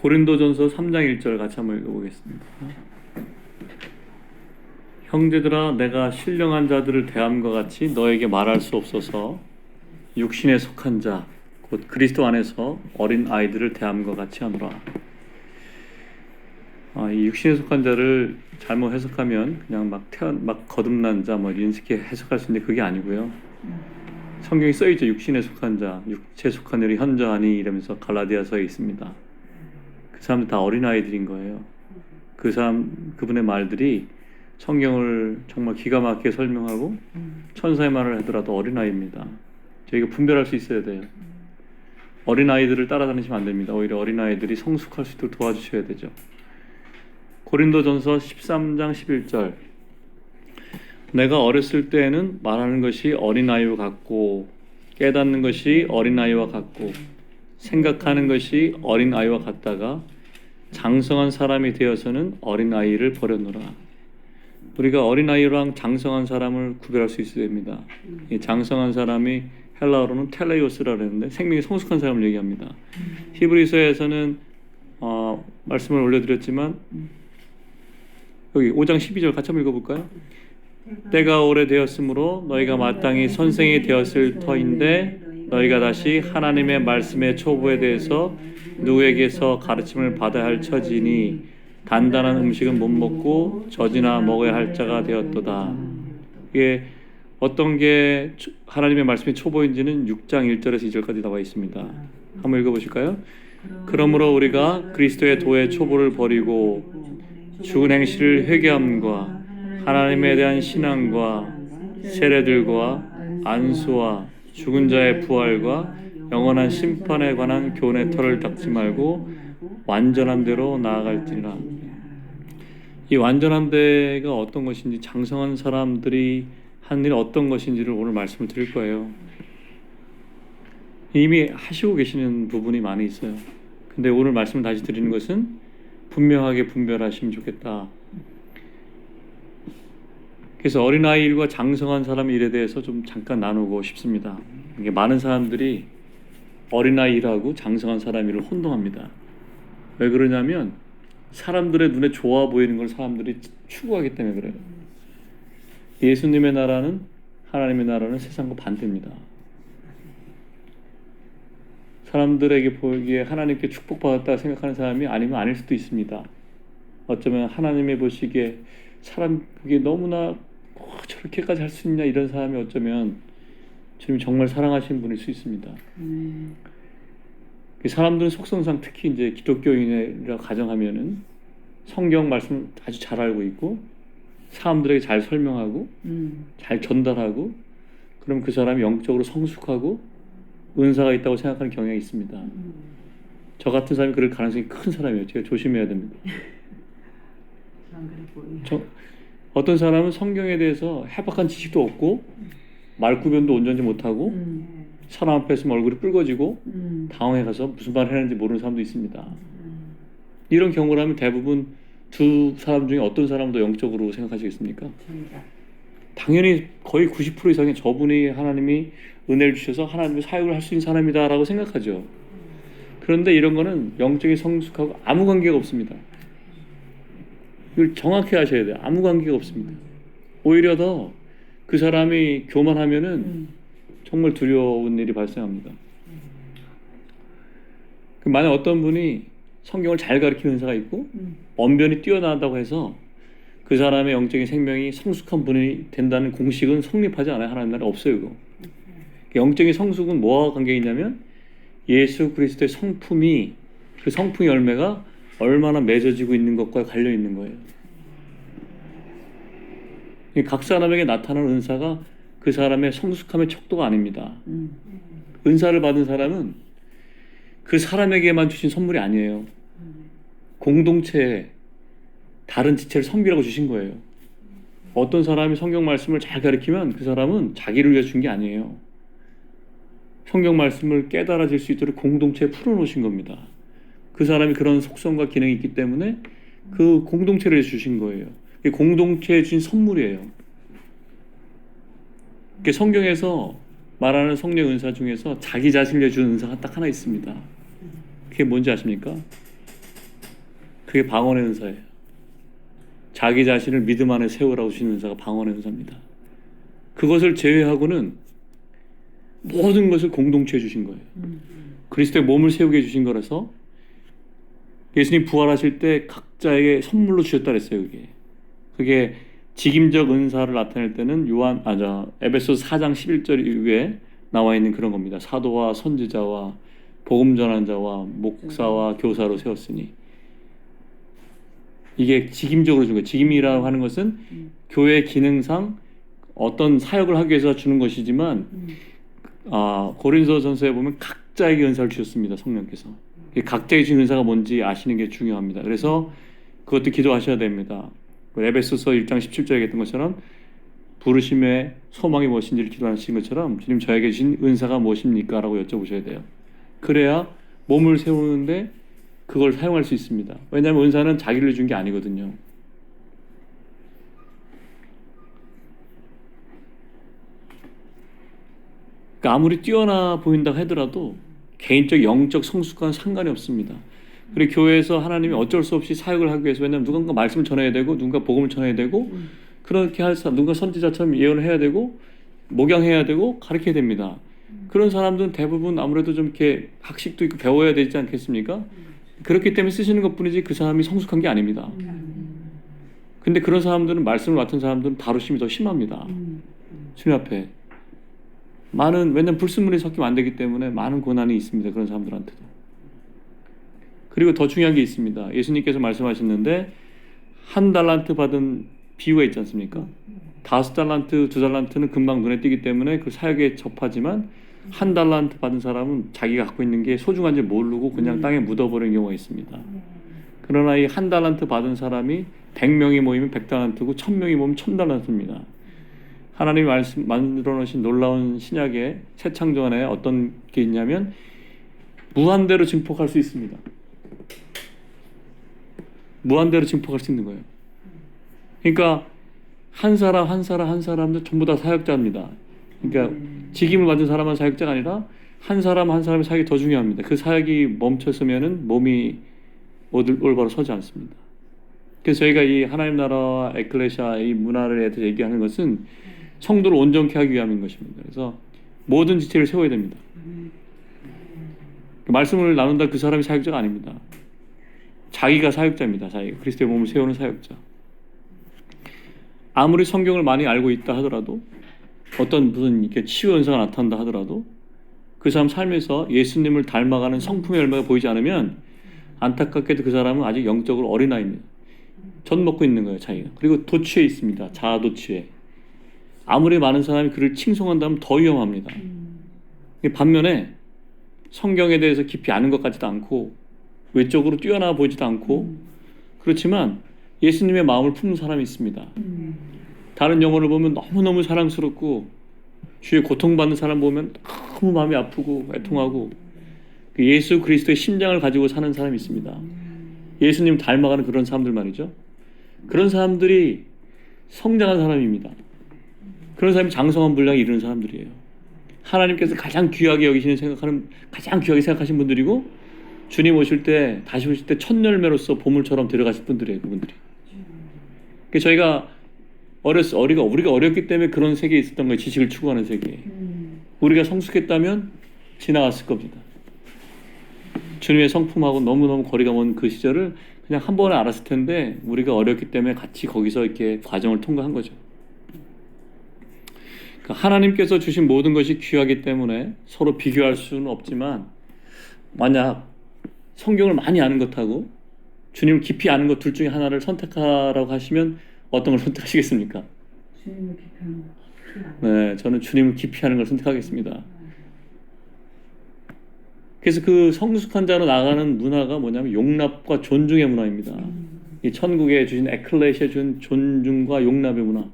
고린도전서 3장 1절 같이 한번 읽어보겠습니다. 형제들아, 내가 신령한 자들을 대함과 같이 너에게 말할 수 없어서 육신에 속한 자, 곧 그리스도 안에서 어린 아이들을 대함과 같이 하노라. 이 육신에 속한 자를 잘못 해석하면 그냥 막 거듭난 자, 이렇게 해석할 수 있는데 그게 아니고요. 성경에 써있죠. 육신에 속한 자, 육체에 속한 일이 현저하니 이러면서 갈라디아서에 있습니다. 그 사람들 다 어린 아이들인 거예요. 그분의 말들이 성경을 정말 기가 막히게 설명하고 천사의 말을 하더라도 어린 아이입니다. 저희가 분별할 수 있어야 돼요. 어린 아이들을 따라다니시면 안 됩니다. 오히려 어린 아이들이 성숙할 수 있도록 도와주셔야 되죠. 고린도전서 13장 11절. 내가 어렸을 때에는 말하는 것이 어린아이와 같고 깨닫는 것이 어린아이와 같고 생각하는 것이 어린아이와 같다가 장성한 사람이 되어서는 어린아이를 버렸노라. 우리가 어린아이랑 장성한 사람을 구별할 수 있어야 됩니다. 이 장성한 사람이 헬라어로는 텔레이오스라고 하는데 생명이 성숙한 사람을 얘기합니다. 히브리서에서는 말씀을 올려드렸지만 여기 5장 12절 같이 한번 읽어볼까요? 때가 오래되었으므로 너희가 마땅히 선생이 되었을 터인데 너희가 다시 하나님의 말씀의 초보에 대해서 누구에게서 가르침을 받아야 할 처지니 단단한 음식은 못 먹고 젖이나 먹어야 할 자가 되었도다. 이게 어떤 게 하나님의 말씀의 초보인지는 6장 1절에서 2절까지 나와 있습니다. 한번 읽어보실까요? 그러므로 우리가 그리스도의 도의 초보를 버리고 죽은 행실을 회개함과 하나님에 대한 신앙과 세례들과 안수와 죽은 자의 부활과 영원한 심판에 관한 교훈의 털을 닦지 말고 완전한 대로 나아갈지니라. 이 완전한 데가 어떤 것인지, 장성한 사람들이 하는 일이 어떤 것인지를 오늘 말씀을 드릴 거예요. 이미 하시고 계시는 부분이 많이 있어요. 근데 오늘 말씀을 다시 드리는 것은 분명하게 분별하시면 좋겠다. 그래서 어린아이일과 장성한 사람의 일에 대해서 좀 잠깐 나누고 싶습니다. 이게 많은 사람들이 어린아이라고 장성한 사람을 혼동합니다. 왜 그러냐면 사람들의 눈에 좋아 보이는 걸 사람들이 추구하기 때문에 그래요. 예수님의 나라는, 하나님의 나라는 세상과 반대입니다. 사람들에게 보기에 하나님께 축복받았다 생각하는 사람이 아니면 아닐 수도 있습니다. 어쩌면 하나님의 보시기에 사람 보기에 너무나 저렇게까지 할 수 있냐 이런 사람이 어쩌면 주님이 정말 사랑하시는 분일 수 있습니다. 사람들은 속성상 특히 이제 기독교인이라 가정하면은 성경 말씀을 아주 잘 알고 있고 사람들에게 잘 설명하고 잘 전달하고 그럼 그 사람이 영적으로 성숙하고 은사가 있다고 생각하는 경향이 있습니다. 저 같은 사람이 그럴 가능성이 큰 사람이에요. 제가 조심해야 됩니다. 어떤 사람은 성경에 대해서 해박한 지식도 없고 말구변도 온전히 못하고 사람 앞에 있으면 얼굴이 붉어지고 당황해가서 무슨 말을 했는지 모르는 사람도 있습니다. 이런 경우라면 대부분 두 사람 중에 어떤 사람을 더 영적으로 생각하시겠습니까? 당연히 거의 90% 이상의 저분이 하나님이 은혜를 주셔서 하나님의 사역을 할 수 있는 사람이다 라고 생각하죠. 그런데 이런 거는 영적인 성숙하고 아무 관계가 없습니다. 이걸 정확히 하셔야 돼요. 아무 관계가 없습니다. 오히려 더 그 사람이 교만하면은 정말 두려운 일이 발생합니다. 만약 어떤 분이 성경을 잘 가르치는 은사가 있고 언변이 뛰어나다고 해서 그 사람의 영적인 생명이 성숙한 분이 된다는 공식은 성립하지 않아요. 하나님 나라에 없어요. 그거. 영적인 성숙은 뭐와 관계 있냐면 예수 그리스도의 성품이, 그 성품의 열매가 얼마나 맺어지고 있는 것과 관련 있는 거예요. 각 사람에게 나타나는 은사가 그 사람의 성숙함의 척도가 아닙니다. 은사를 받은 사람은 그 사람에게만 주신 선물이 아니에요. 공동체에 다른 지체를 섬기라고 주신 거예요. 어떤 사람이 성경 말씀을 잘 가르치면 그 사람은 자기를 위해 준 게 아니에요. 성경 말씀을 깨달아질 수 있도록 공동체에 풀어놓으신 겁니다. 그 사람이 그런 속성과 기능이 있기 때문에 그 공동체를 주신 거예요. 공동체에 주신 선물이에요. 성경에서 말하는 성령 은사 중에서 자기 자신을 준 은사가 딱 하나 있습니다. 그게 뭔지 아십니까? 그게 방언의 은사예요. 자기 자신을 믿음 안에 세우라고 주신 은사가 방언의 은사입니다. 그것을 제외하고는 모든 것을 공동체에 주신 거예요. 그리스도의 몸을 세우게 해주신 거라서 예수님 부활하실 때 각자에게 선물로 주셨다 그랬어요. 그게 직임적 은사를 나타낼 때는 에베소서 4장 11절 이후에 나와 있는 그런 겁니다. 사도와 선지자와 복음 전한 자와 목사와 교사로 세웠으니, 이게 직임적으로 준 거예요. 직임이라고 하는 것은 교회 기능상 어떤 사역을 하기 위해서 주는 것이지만 고린도전서에 보면 각자에게 은사를 주셨습니다. 성령께서. 각자에게 주신 은사가 뭔지 아시는 게 중요합니다. 그래서 그것도 기도하셔야 됩니다. 에베소서 1장 17절에 얘기했던 것처럼 부르심의 소망이 무엇인지를 기도하신 것처럼 주님 저에게 주신 은사가 무엇입니까? 라고 여쭤보셔야 돼요. 그래야 몸을 세우는데 그걸 사용할 수 있습니다. 왜냐하면 은사는 자기를 준 게 아니거든요. 그러니까 아무리 뛰어나 보인다고 하더라도 개인적 영적 성숙과는 상관이 없습니다. 그리고 교회에서 하나님이 어쩔 수 없이 사역을 하기 위해서, 왜냐하면 누군가 말씀을 전해야 되고 누군가 복음을 전해야 되고 그렇게 할 사람, 누군가 선지자처럼 예언을 해야 되고 목양해야 되고 가르쳐야 됩니다. 그런 사람들은 대부분 아무래도 좀 이렇게 학식도 있고 배워야 되지 않겠습니까? 그렇기 때문에 쓰시는 것뿐이지 그 사람이 성숙한 게 아닙니다. 근데 그런 사람들은, 말씀을 맡은 사람들은 다루심이 더 심합니다. 주님 앞에 왜냐면 불순물이 섞이면 안 되기 때문에 많은 고난이 있습니다. 그런 사람들한테도. 그리고 더 중요한 게 있습니다. 예수님께서 말씀하셨는데 1달란트 받은 비유가 있지 않습니까? 5달란트, 2달란트는 금방 눈에 띄기 때문에 그 사역에 접하지만 1달란트 받은 사람은 자기가 갖고 있는 게 소중한지 모르고 그냥 땅에 묻어버리는 경우가 있습니다. 그러나 이 1달란트 받은 사람이 100명이 모이면 100달란트고 1000명이 모이면 1000달란트입니다. 하나님이 만들어 놓으신 놀라운 신약의 새 창조 안에 어떤 게 있냐면 무한대로 증폭할 수 있습니다. 무한대로 증폭할 수 있는 거예요. 그러니까 한 사람도 전부 다 사역자입니다. 그러니까 직임을 받은 사람은 사역자가 아니라 한 사람의 사역이 더 중요합니다. 그 사역이 멈췄으면은 몸이 올바로 서지 않습니다. 그래서 저희가 이 하나님 나라와 에클레시아 이 문화를 대해서 얘기하는 것은 성도를 온전케 하기 위함인 것입니다. 그래서 모든 지체를 세워야 됩니다. 말씀을 나눈다 그 사람이 사역자가 아닙니다. 자기가 사역자입니다. 자기가 그리스도의 몸을 세우는 사역자. 아무리 성경을 많이 알고 있다 하더라도, 어떤 무슨 이렇게 치유 현상가 나타난다 하더라도 그 사람 삶에서 예수님을 닮아가는 성품의 열매가 보이지 않으면 안타깝게도 그 사람은 아직 영적으로 어린아이입니다. 젖 먹고 있는 거예요, 자기가. 그리고 도취해 있습니다. 자아도취해. 아무리 많은 사람이 그를 칭송한다면 더 위험합니다. 반면에 성경에 대해서 깊이 아는 것 같지도 않고 외적으로 뛰어나 보이지도 않고 그렇지만 예수님의 마음을 품는 사람이 있습니다. 다른 영혼을 보면 너무너무 사랑스럽고 주의 고통받는 사람 보면 너무 마음이 아프고 애통하고 예수 그리스도의 심장을 가지고 사는 사람이 있습니다. 예수님 닮아가는 그런 사람들 말이죠. 그런 사람들이 성장한 사람입니다. 그런 사람이 장성한 분량에 이르는 사람들이에요. 하나님께서 가장 귀하게 가장 귀하게 생각하신 분들이고 주님 오실 때, 다시 오실 때 첫 열매로서 보물처럼 데려가실 분들이에요. 그분들이. 그래서 저희가 우리가 어렸기 때문에 그런 세계에 있었던 거예요. 지식을 추구하는 세계에. 우리가 성숙했다면 지나갔을 겁니다. 주님의 성품하고 너무너무 거리가 먼 그 시절을 그냥 한 번에 알았을 텐데 우리가 어렸기 때문에 같이 거기서 이렇게 과정을 통과한 거죠. 그러니까 하나님께서 주신 모든 것이 귀하기 때문에 서로 비교할 수는 없지만, 만약 성경을 많이 아는 것하고 주님을 깊이 아는 것 둘 중에 하나를 선택하라고 하시면 어떤 걸 선택하시겠습니까? 주님을 깊이 하는 거. 네, 저는 주님을 깊이 하는 걸 선택하겠습니다. 그래서 그 성숙한 자로 나가는 문화가 뭐냐면 용납과 존중의 문화입니다. 이 천국에 주신 에클레시아에 준 존중과 용납의 문화.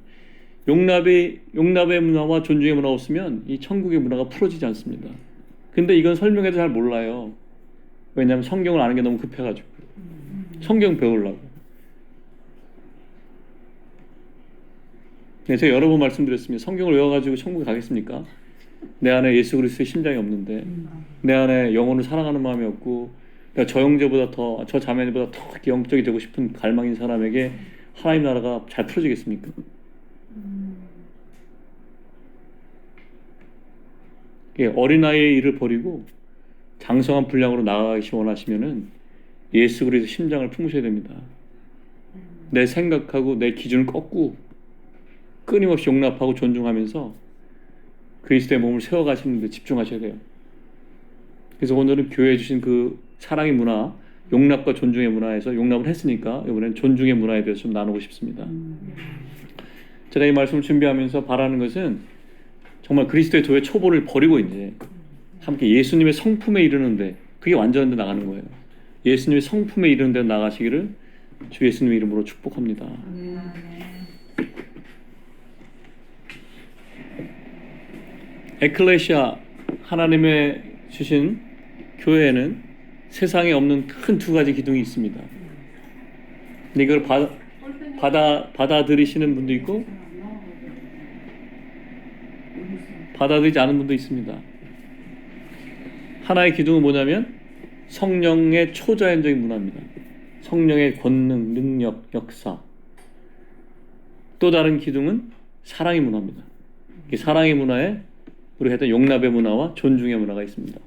용납의 문화와 존중의 문화가 없으면 이 천국의 문화가 풀어지지 않습니다. 근데 이건 설명해도 잘 몰라요. 왜냐하면 성경을 아는 게 너무 급해가지고. 성경 배우려고. 네, 제가 여러 번 말씀드렸습니다. 성경을 외워가지고 천국에 가겠습니까? 내 안에 예수 그리스도의 심장이 없는데, 내 안에 영혼을 사랑하는 마음이 없고 그러니까 저 형제보다 더, 저 자매보다 더 영적이 되고 싶은 갈망인 사람에게 하나님 나라가 잘 풀어지겠습니까? 어린아이의 일을 버리고 장성한 분량으로 나아가기 원하시면은 예수 그리스도 심장을 품으셔야 됩니다. 내 생각하고 내 기준을 꺾고 끊임없이 용납하고 존중하면서 그리스도의 몸을 세워가시는 데 집중하셔야 돼요. 그래서 오늘은 교회에 주신 그 사랑의 문화, 용납과 존중의 문화에서 용납을 했으니까 이번엔 존중의 문화에 대해서 좀 나누고 싶습니다. 제가 이 말씀을 준비하면서 바라는 것은 정말 그리스도의 도의 초보를 버리고 이제 함께 예수님의 성품에 이르는데, 그게 완전한 데 나가는 거예요. 예수님의 성품에 이르는 데 나가시기를 주 예수님의 이름으로 축복합니다. 에클레시아, 하나님의 주신 교회에는 세상에 없는 큰 두 가지 기둥이 있습니다. 근데 이걸 받아들이시는 분도 있고 받아들이지 않은 분도 있습니다. 하나의 기둥은 뭐냐면 성령의 초자연적인 문화입니다. 성령의 권능, 능력, 역사. 또 다른 기둥은 사랑의 문화입니다. 이 사랑의 문화에 우리가 했던 용납의 문화와 존중의 문화가 있습니다.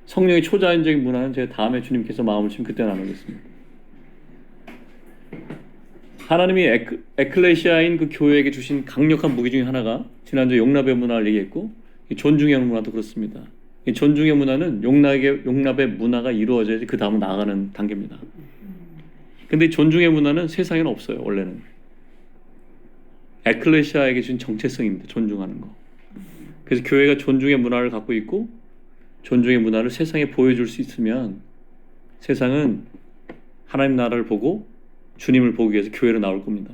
성령의 초자연적인 문화는 제가 다음에 주님께서 마음을 주시면 그때 나누겠습니다. 하나님이 에클레시아인 그 교회에게 주신 강력한 무기 중에 하나가 지난주에 용납의 문화를 얘기했고, 존중의 문화도 그렇습니다. 이 존중의 문화는 용납의 문화가 이루어져야지 그 다음은 나아가는 단계입니다. 근데 존중의 문화는 세상에는 없어요. 원래는 에클레시아에게 준 정체성입니다. 존중하는 거. 그래서 교회가 존중의 문화를 갖고 있고 존중의 문화를 세상에 보여줄 수 있으면 세상은 하나님 나라를 보고 주님을 보기 위해서 교회로 나올 겁니다.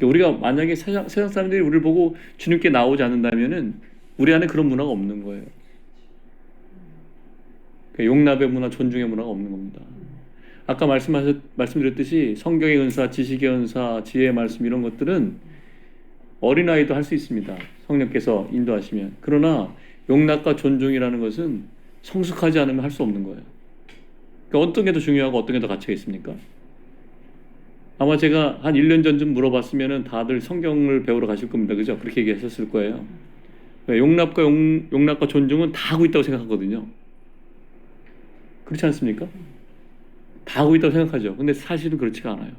우리가 만약에 세상 사람들이 우리를 보고 주님께 나오지 않는다면은 우리 안에 그런 문화가 없는 거예요. 용납의 문화, 존중의 문화가 없는 겁니다. 아까 말씀드렸듯이 성경의 은사, 지식의 은사, 지혜의 말씀 이런 것들은 어린아이도 할 수 있습니다. 성령께서 인도하시면. 그러나 용납과 존중이라는 것은 성숙하지 않으면 할 수 없는 거예요. 그러니까 어떤 게 더 중요하고 어떤 게 더 가치가 있습니까? 아마 제가 한 1년 전쯤 물어봤으면 다들 성경을 배우러 가실 겁니다. 그죠? 그렇게 얘기하셨을 거예요. 용납과 존중은 다 하고 있다고 생각하거든요. 그렇지 않습니까? 다 하고 있다고 생각하죠. 근데 사실은 그렇지가 않아요.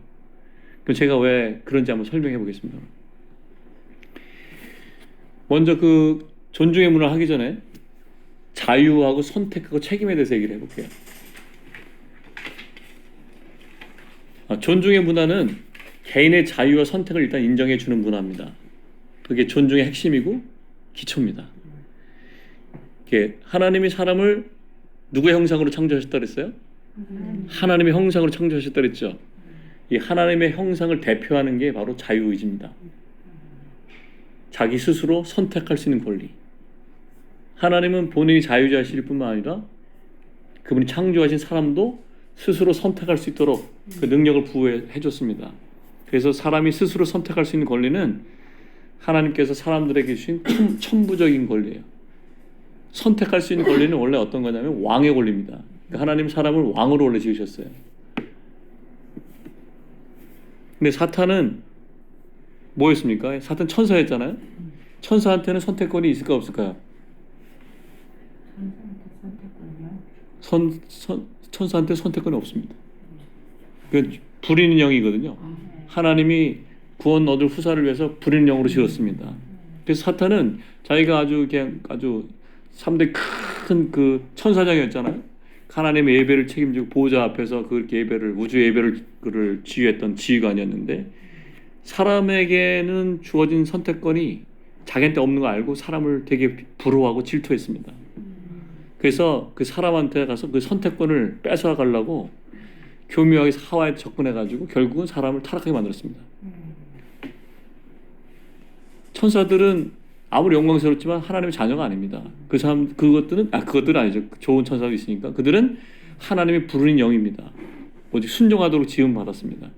그럼 제가 왜 그런지 한번 설명해 보겠습니다. 먼저 그 존중의 문화를 하기 전에 자유하고 선택하고 책임에 대해서 얘기를 해볼게요. 존중의 문화는 개인의 자유와 선택을 일단 인정해 주는 문화입니다. 그게 존중의 핵심이고 기초입니다. 하나님이 사람을 누구의 형상으로 창조하셨다 그랬어요? 하나님의 형상으로 창조하셨다 그랬죠. 이 하나님의 형상을 대표하는 게 바로 자유의지입니다. 자기 스스로 선택할 수 있는 권리. 하나님은 본인이 자유자실 뿐만 아니라 그분이 창조하신 사람도 스스로 선택할 수 있도록 그 능력을 부여해 줬습니다. 그래서 사람이 스스로 선택할 수 있는 권리는 하나님께서 사람들에게 주신 천부적인 권리예요. 선택할 수 있는 권리는 원래 어떤 거냐면 왕의 권리입니다. 그러니까 하나님 사람을 왕으로 원래 지으셨어요. 근데 사탄은 뭐였습니까? 사탄 천사였잖아요. 천사한테는 선택권이 있을까 없을까요? 천사한테 선택권이 없습니다. 불의는 영이거든요. 하나님이 구원 얻을 후사를 위해서 불의는 영으로 지었습니다. 그래서 사탄은 자기가 아주 3대 큰 그 천사장이었잖아요. 하나님의 예배를 책임지고 보호자 앞에서 그렇게 우주 예배를 지휘했던 지휘관이었는데, 사람에게는 주어진 선택권이 자기한테 없는 거 알고 사람을 되게 부러워하고 질투했습니다. 그래서 그 사람한테 가서 그 선택권을 뺏어가려고 교묘하게 하와에 접근해가지고 결국은 사람을 타락하게 만들었습니다. 천사들은 아무리 영광스럽지만 하나님의 자녀가 아닙니다. 그것들은 아니죠. 좋은 천사도 있으니까. 그들은 하나님의 부르는 영입니다. 오직 순종하도록 지음 받았습니다.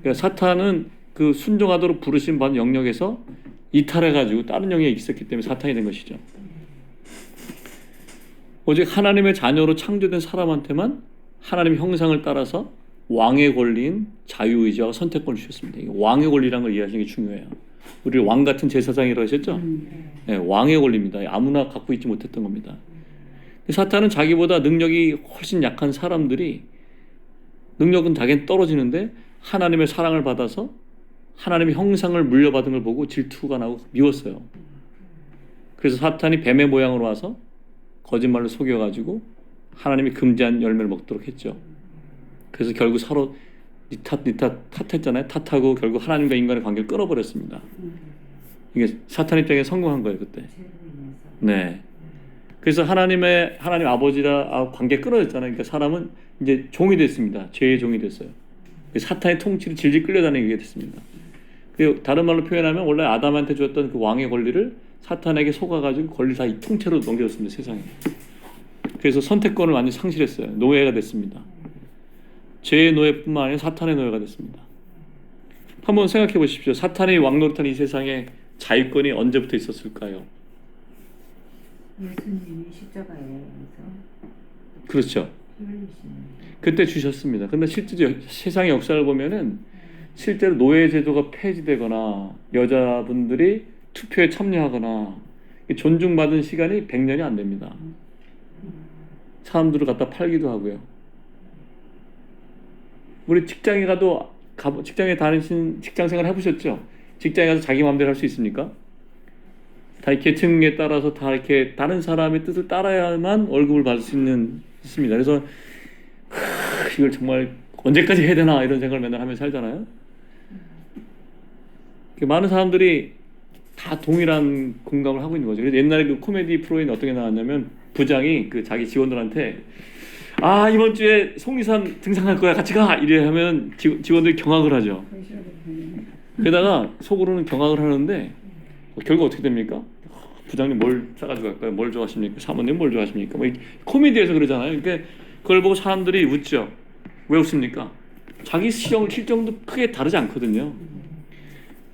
그러니까 사탄은 그 순종하도록 부르심 받은 영역에서 이탈해가지고 다른 영역이 있었기 때문에 사탄이 된 것이죠. 오직 하나님의 자녀로 창조된 사람한테만 하나님의 형상을 따라서 왕의 권리인 자유의지와 선택권을 주셨습니다. 이 왕의 권리라는 걸 이해하시는 게 중요해요. 우리 왕 같은 제사장이라고 하셨죠? 네, 왕의 권리입니다. 아무나 갖고 있지 못했던 겁니다. 사탄은 자기보다 능력이 훨씬 약한 사람들이 능력은 자기는 떨어지는데 하나님의 사랑을 받아서 하나님의 형상을 물려받은 걸 보고 질투가 나고 미웠어요. 그래서 사탄이 뱀의 모양으로 와서 거짓말로 속여가지고 하나님이 금지한 열매를 먹도록 했죠. 그래서 결국 서로 니 탓 탓했잖아요. 탓하고 결국 하나님과 인간의 관계를 끊어버렸습니다. 이게 사탄 입장에 성공한 거예요 그때. 네. 그래서 하나님 아버지랑 관계 끊어졌잖아요. 그러니까 사람은 이제 종이 됐습니다. 죄의 종이 됐어요. 사탄의 통치를 질질 끌려다니게 됐습니다. 그리고 다른 말로 표현하면 원래 아담한테 주었던 그 왕의 권리를 사탄에게 속아가지고 권리 다 이 통째로 넘겨줬습니다. 세상에. 그래서 선택권을 완전히 상실했어요. 노예가 됐습니다. 죄의 노예뿐만 아니라 사탄의 노예가 됐습니다. 한번 생각해 보십시오. 사탄이 왕노릇한 이 세상에 자유권이 언제부터 있었을까요? 예수님이 십자가에서 그렇죠. 피 흘리시는 그때 주셨습니다. 근데 실제 세상의 역사를 보면은 실제로 노예 제도가 폐지되거나 여자분들이 투표에 참여하거나 존중받은 시간이 100년이 안 됩니다. 사람들을 갖다 팔기도 하고요. 우리 직장에 가도 직장에 다니신 직장 생활 해보셨죠? 직장에 가서 자기 마음대로 할 수 있습니까? 다 계층에 따라서 다 이렇게 다른 사람의 뜻을 따라야만 월급을 받을 수 있습니다. 그래서 이걸 정말 언제까지 해야 되나 이런 생각을 맨날 하면서 살잖아요. 많은 사람들이 다 동일한 공감을 하고 있는 거죠. 그래서 옛날에 그 코미디 프로에 어떻게 나왔냐면 부장이 그 자기 직원들한테 이번 주에 속리산 등산할 거야 같이 가 이래 하면 직원들이 경악을 하죠. 게다가 속으로는 경악을 하는데 결국 어떻게 됩니까? 부장님 뭘 싸가지고 갈까요? 뭘 좋아하십니까? 사모님 뭘 좋아하십니까? 뭐 코미디에서 그러잖아요. 그러니까 그걸 보고 사람들이 웃죠. 왜 웃습니까? 자기 실정도 크게 다르지 않거든요.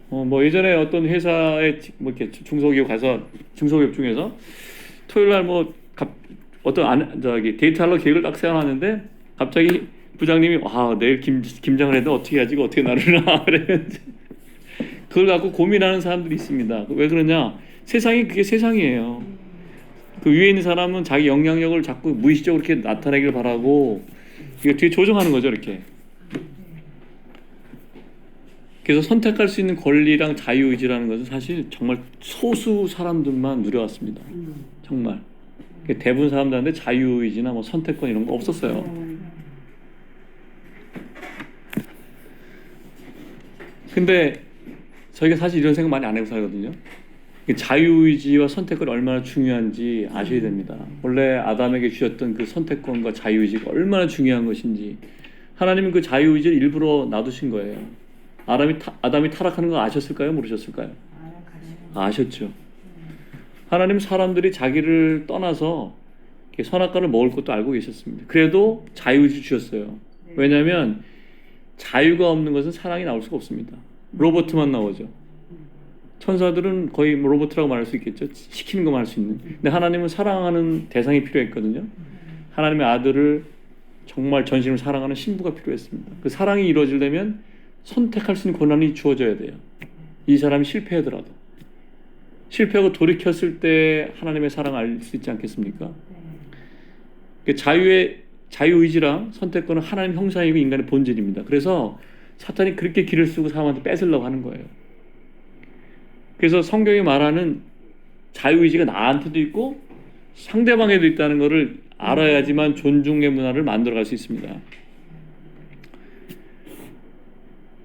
뭐 예전에 어떤 회사에 뭐 이렇게 중소기업 가서 중소기업 중에서 토요일 날 뭐 데이트하러 계획을 딱 세워놨는데 갑자기 부장님이 내일 김장을 해도 어떻게 하지? 어떻게 나르나 그러면서 그걸 갖고 고민하는 사람들이 있습니다. 왜 그러냐? 세상이 그게 세상이에요. 그 위에 있는 사람은 자기 영향력을 자꾸 무의식적으로 이렇게 나타내길 바라고 이거 뒤에 조정하는 거죠, 이렇게. 그래서 선택할 수 있는 권리랑 자유의지라는 것은 사실 정말 소수 사람들만 누려왔습니다. 정말. 대부분 사람들한테 자유의지나 뭐 선택권 이런 거 없었어요. 근데 저희가 사실 이런 생각 많이 안 해고 살거든요. 자유의지와 선택권이 얼마나 중요한지 아셔야 됩니다. 원래 아담에게 주셨던 그 선택권과 자유의지가 얼마나 중요한 것인지 하나님은 그 자유의지를 일부러 놔두신 거예요. 아담이 타락하는 거 아셨을까요? 모르셨을까요? 아셨죠. 하나님 사람들이 자기를 떠나서 선악과를 먹을 것도 알고 계셨습니다. 그래도 자유의지 주셨어요. 왜냐하면 자유가 없는 것은 사랑이 나올 수가 없습니다. 로봇만 나오죠. 천사들은 거의 로봇이라고 말할 수 있겠죠. 시키는 것만 할 수 있는. 근데 하나님은 사랑하는 대상이 필요했거든요. 하나님의 아들을 정말 전심으로 사랑하는 신부가 필요했습니다. 그 사랑이 이루어지려면 선택할 수 있는 권한이 주어져야 돼요. 이 사람이 실패하더라도. 실패하고 돌이켰을 때 하나님의 사랑을 알 수 있지 않겠습니까? 자유의지랑 선택권은 하나님 형상이고 인간의 본질입니다. 그래서 사탄이 그렇게 길을 쓰고 사람한테 뺏으려고 하는 거예요. 그래서 성경이 말하는 자유의지가 나한테도 있고 상대방에도 있다는 것을 알아야지만 존중의 문화를 만들어갈 수 있습니다.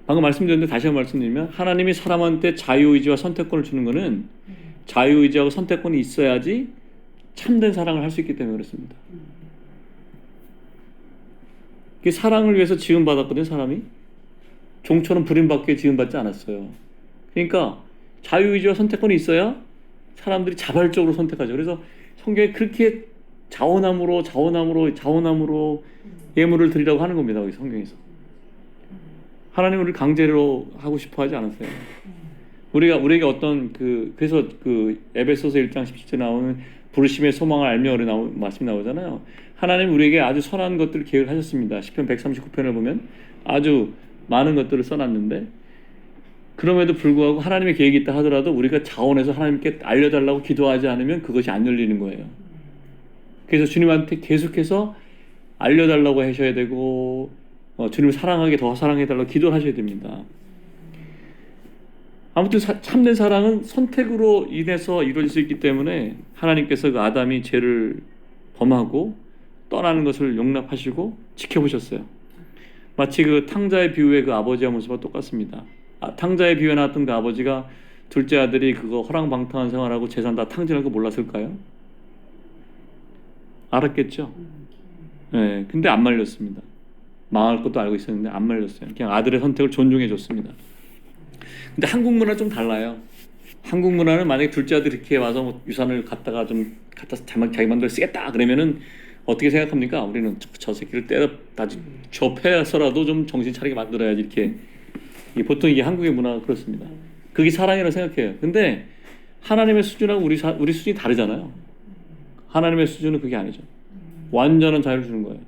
방금 말씀드렸는데 다시 한번 말씀드리면 하나님이 사람한테 자유의지와 선택권을 주는 것은 자유의지하고 선택권이 있어야지 참된 사랑을 할 수 있기 때문에 그렇습니다. 사랑을 위해서 지음받았거든요. 사람이 종처럼 부림받게 지음받지 않았어요. 그러니까 자유의지와 선택권이 있어야 사람들이 자발적으로 선택하죠. 그래서 성경에 그렇게 자원함으로 예물을 드리라고 하는 겁니다. 여기 성경에서. 하나님은 우리를 강제로 하고 싶어 하지 않았어요. 우리에게 어떤 그래서 그 에베소서 1장 17절에 나오는 부르심의 소망을 알며 우리 말씀이 나오잖아요. 하나님 우리에게 아주 선한 것들을 계획을 하셨습니다. 시편 139편을 보면 아주 많은 것들을 써놨는데 그럼에도 불구하고 하나님의 계획이 있다 하더라도 우리가 자원해서 하나님께 알려달라고 기도하지 않으면 그것이 안 열리는 거예요. 그래서 주님한테 계속해서 알려달라고 하셔야 되고 주님을 사랑하게 더 사랑해달라고 기도를 하셔야 됩니다. 아무튼 참된 사랑은 선택으로 인해서 이루어질 수 있기 때문에 하나님께서 그 아담이 죄를 범하고 떠나는 것을 용납하시고 지켜보셨어요. 마치 그 탕자의 비유의 그 아버지의 모습과 똑같습니다. 탕자의 비유에 나왔던 그 아버지가 둘째 아들이 그거 허랑방탕한 생활하고 재산 다 탕진할 거 몰랐을까요? 알았겠죠. 네, 근데 안 말렸습니다. 망할 것도 알고 있었는데 안 말렸어요. 그냥 아들의 선택을 존중해 줬습니다. 근데 한국 문화는 좀 달라요. 한국 문화는 만약에 둘째 아들이 이렇게 와서 뭐 유산을 갖다가 자기 마음대로 쓰겠다 그러면은 어떻게 생각합니까? 우리는 저 새끼를 때려 다지 접해서라도 좀 정신 차리게 만들어야지 이렇게. 보통 이게 한국의 문화가 그렇습니다. 그게 사랑이라고 생각해요. 근데 하나님의 수준하고 우리 수준이 다르잖아요. 하나님의 수준은 그게 아니죠. 완전한 자유를 주는 거예요.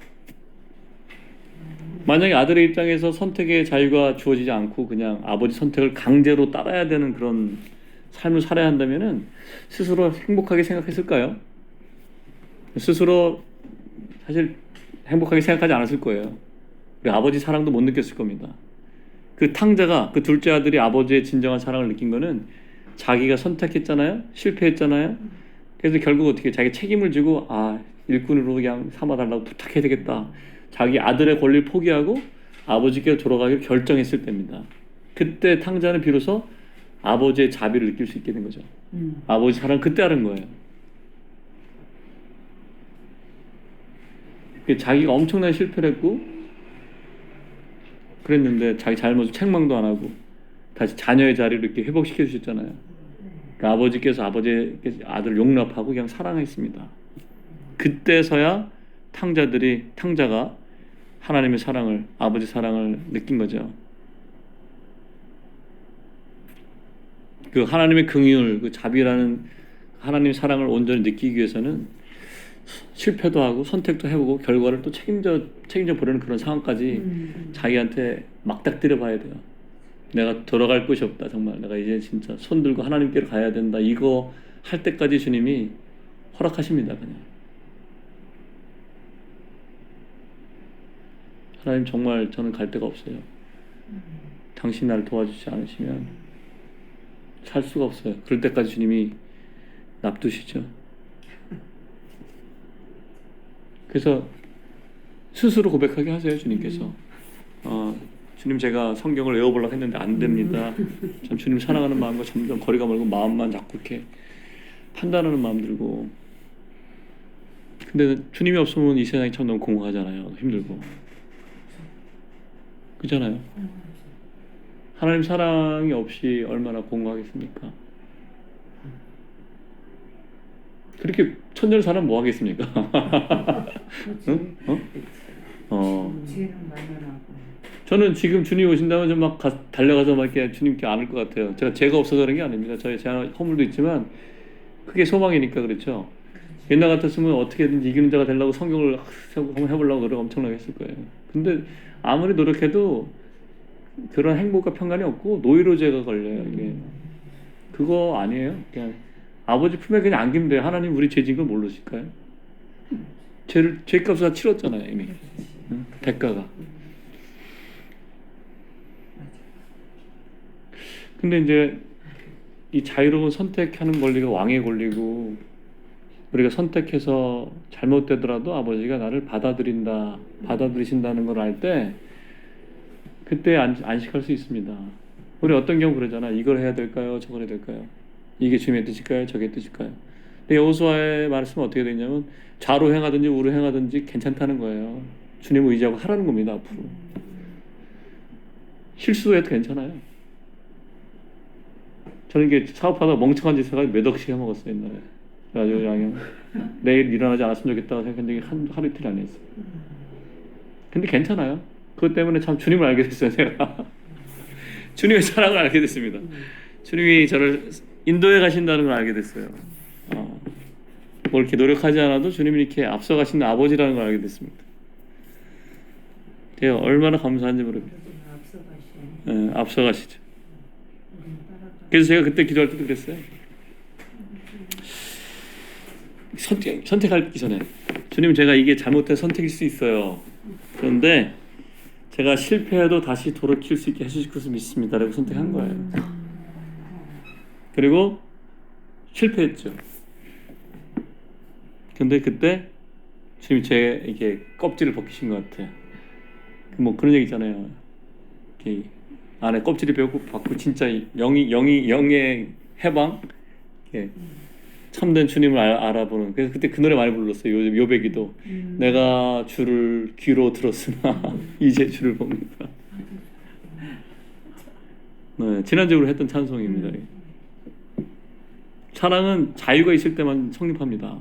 만약에 아들의 입장에서 선택의 자유가 주어지지 않고 그냥 아버지 선택을 강제로 따라야 되는 그런 삶을 살아야 한다면은 스스로 행복하게 생각했을까요? 스스로 사실 행복하게 생각하지 않았을 거예요. 우리 아버지 사랑도 못 느꼈을 겁니다. 그 탕자가 그 둘째 아들이 아버지의 진정한 사랑을 느낀 거는 자기가 선택했잖아요. 실패했잖아요. 그래서 결국 어떻게 자기 책임을 지고 일꾼으로 그냥 삼아달라고 부탁해야 되겠다. 자기 아들의 권리를 포기하고 아버지께 돌아가기를 결정했을 때입니다. 그때 탕자는 비로소 아버지의 자비를 느낄 수 있게 된 거죠. 아버지 사랑 그때 하는 거예요. 자기가 엄청난 실패를 했고 그랬는데 자기 잘못을 책망도 안 하고 다시 자녀의 자리를 이렇게 회복시켜 주셨잖아요. 그러니까 아버지께서 아버지의 아들을 용납하고 그냥 사랑했습니다. 그때서야 탕자가 하나님의 사랑을, 아버지 사랑을 느낀 거죠. 그 하나님의 긍휼, 그 자비라는 하나님의 사랑을 온전히 느끼기 위해서는 실패도 하고 선택도 해보고 결과를 또 책임져 보려는 그런 상황까지 자기한테 막닥뜨려 봐야 돼요. 내가 돌아갈 곳이 없다. 정말 내가 이제 진짜 손 들고 하나님께로 가야 된다. 이거 할 때까지 주님이 허락하십니다. 그냥 하나님 정말 저는 갈 데가 없어요. 당신 나를 도와주지 않으시면 살 수가 없어요. 그럴 때까지 주님이 납두시죠. 그래서 스스로 고백하게 하세요. 주님께서 주님 제가 성경을 외워보려고 했는데 안 됩니다. 참 주님 사랑하는 마음과 점점 거리가 멀고 마음만 자꾸 이렇게 판단하는 마음 들고 근데 주님이 없으면 이 세상이 참 너무 공허하잖아요. 힘들고 그렇잖아요. 하나님 사랑이 없이 얼마나 공허하겠습니까? 그렇게 천년을 살면 뭐 하겠습니까? 응? 죄는 많으라고. 저는 지금 주님 오신다면 좀 막 달려가서 막 이렇게 주님께 안을 것 같아요. 죄가 없어서 그런 게 아닙니다. 제 허물도 있지만 그게 소망이니까 그렇죠. 옛날 같았으면 어떻게든 이기는 자가 되려고 성경을 한번 해보려고 노력 엄청나게 했을 거예요. 근데 아무리 노력해도 그런 행복과 평안이 없고 노이로제가 걸려요. 이게 그거 아니에요. 그냥 아버지 품에 그냥 안기면 돼요. 하나님 우리 죄진 걸 모르실까요? 죄값을 다 치렀잖아요 이미. 응? 대가가. 근데 이제 이 자유로운 선택하는 권리가 왕의 권리고 우리가 선택해서 잘못되더라도 아버지가 나를 받아들이신다는 걸 알 때 그때 안식할 수 있습니다. 우리 어떤 경우 그러잖아. 이걸 해야 될까요? 저걸 해야 될까요? 이게 주님의 뜻일까요? 저게 뜻일까요? 근데 여호수아의 말씀은 어떻게 되냐면 좌로 행하든지 우로 행하든지 괜찮다는 거예요. 주님을 의지하고 하라는 겁니다. 앞으로 실수해도 괜찮아요. 저는 이게 사업하다 멍청한 짓 해가지고 몇 억씩 해먹었어요 옛날에. 그래가지고 그냥 내일 일어나지 않았으면 좋겠다고 생각한 적이 하루 이틀이 아니었어요. 근데 괜찮아요. 그것 때문에 참 주님을 알게 됐어요 제가. 주님의 사랑을 알게 됐습니다. 주님이 저를 인도해 가신다는 걸 알게 됐어요. 뭘 이렇게 노력하지 않아도 주님이 이렇게 앞서가시는 아버지라는 걸 알게 됐습니다. 제가 얼마나 감사한지 모르겠어요. 앞서가시죠. 그래서 제가 그때 기도할 때도 그랬어요. 선택하기 전에 주님, 제가 이게 잘못된 선택일 수 있어요. 그런데 제가 실패해도 다시 돌이킬 수 있게 해주실 것을 믿습니다. 라고 선택한 거예요. 그리고 실패했죠. 근데 그때 주님이 제 이게 껍질을 벗기신 것 같아요. 뭐 그런 얘기 있잖아요. 이렇게 안에 껍질이 벗고 진짜 영의 해방, 이렇게 참된 주님을 알아보는. 그래서 그때 그 노래 많이 불렀어요. 요배기도. 내가 주를 귀로 들었으나 이제 주를 봅니다. 네, 지난주로 했던 찬송입니다. 사랑은 자유가 있을 때만 성립합니다.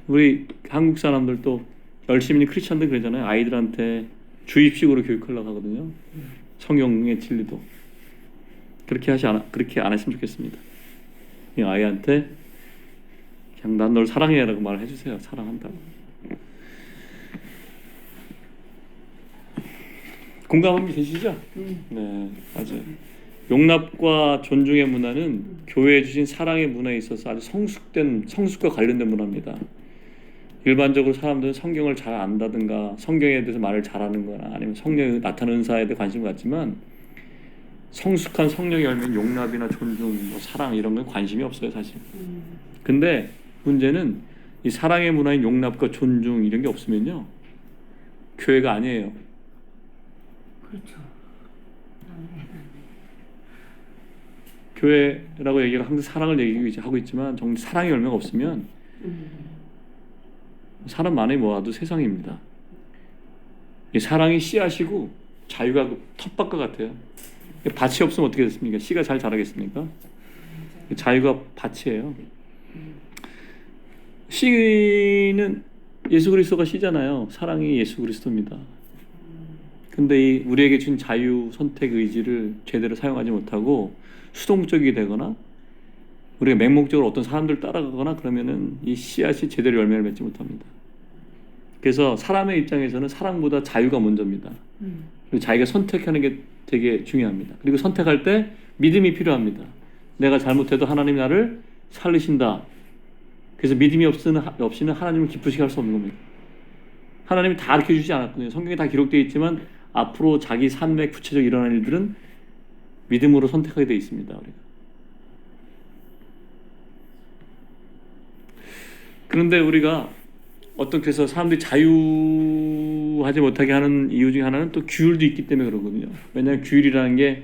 우리 한국 사람들도 열심히 크리스천들 그러잖아요. 아이들한테 주입식으로 교육하려고 하거든요. 성경의 진리도 그렇게 안 했으면 좋겠습니다. 이 아이한테 그냥 난 널 사랑해라고 말을 해주세요. 사랑한다고. 공감하면 되시죠? 네, 맞아요. 용납과 존중의 문화는 교회에 주신 사랑의 문화에 있어서 아주 성숙과 관련된 문화입니다. 일반적으로 사람들은 성경을 잘 안다든가 성경에 대해서 말을 잘하는 거나 아니면 성령이 나타나는 은사에 대해 관심을 갖지만 성숙한 성령의 열매는 용납이나 존중, 뭐 사랑 이런 건 관심이 없어요, 사실. 근데 문제는 이 사랑의 문화인 용납과 존중 이런 게 없으면요, 교회가 아니에요. 그렇죠. 교회라고 얘기가 항상 사랑을 얘기하고 있지만 정말 사랑의 열매가 없으면 사람 많이 모아도 세상입니다. 이 사랑이 씨앗이고 자유가 그 텃밭과 같아요. 밭이 없으면 어떻게 됐습니까? 씨가 잘 자라겠습니까? 자유가 밭이에요. 씨는 예수 그리스도가 씨잖아요. 사랑이 예수 그리스도입니다. 근데 우리에게 준 자유 선택 의지를 제대로 사용하지 못하고 수동적이 되거나 우리가 맹목적으로 어떤 사람들 따라가거나 그러면은 이 씨앗이 제대로 열매를 맺지 못합니다. 그래서 사람의 입장에서는 사랑보다 자유가 먼저입니다. 그리고 자기가 선택하는 게 되게 중요합니다. 그리고 선택할 때 믿음이 필요합니다. 내가 잘못해도 하나님이 나를 살리신다. 그래서 믿음이 없이는 하나님을 기쁘시게 할 수 없는 겁니다. 하나님이 다 가르쳐 주지 않았거든요. 성경에 다 기록되어 있지만 앞으로 자기 삶에 구체적으로 일어날 일들은 믿음으로 선택하게 되어 있습니다. 우리가. 그런데 우리가 그래서 사람들이 자유하지 못하게 하는 이유 중에 하나는 또 규율도 있기 때문에 그러거든요. 왜냐하면 규율이라는 게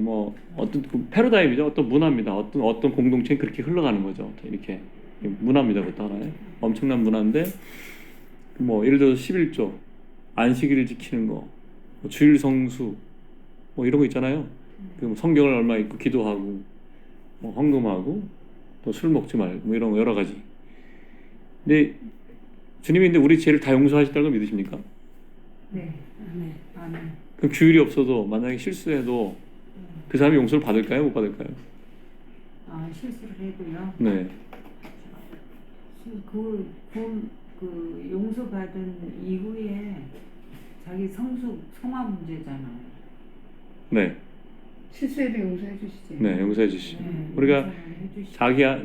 뭐 어떤 패러다임이죠. 어떤 문화입니다. 어떤 공동체는 그렇게 흘러가는 거죠. 이렇게 문화입니다. 그것도 하나의 엄청난 문화인데, 뭐 예를 들어서 11조 안식일을 지키는 거, 뭐 주일 성수, 뭐 이런 거 있잖아요. 그 성경을 얼마 읽고 기도하고, 뭐 헌금하고, 또 술 먹지 말고, 뭐 이런 거 여러 가지. 근데 주님이 근데 우리 죄를 다 용서하시다는 걸 믿으십니까? 네, 아멘. 그 규율이 없어도 만약에 실수해도 그 사람이 용서를 받을까요? 못 받을까요? 실수를 해도요. 네. 그 용서받은 이후에 자기 성화 문제잖아요. 네. 실수해도 용서해 주시지. 네, 용서해 주시죠. 네, 우리가 해주시죠.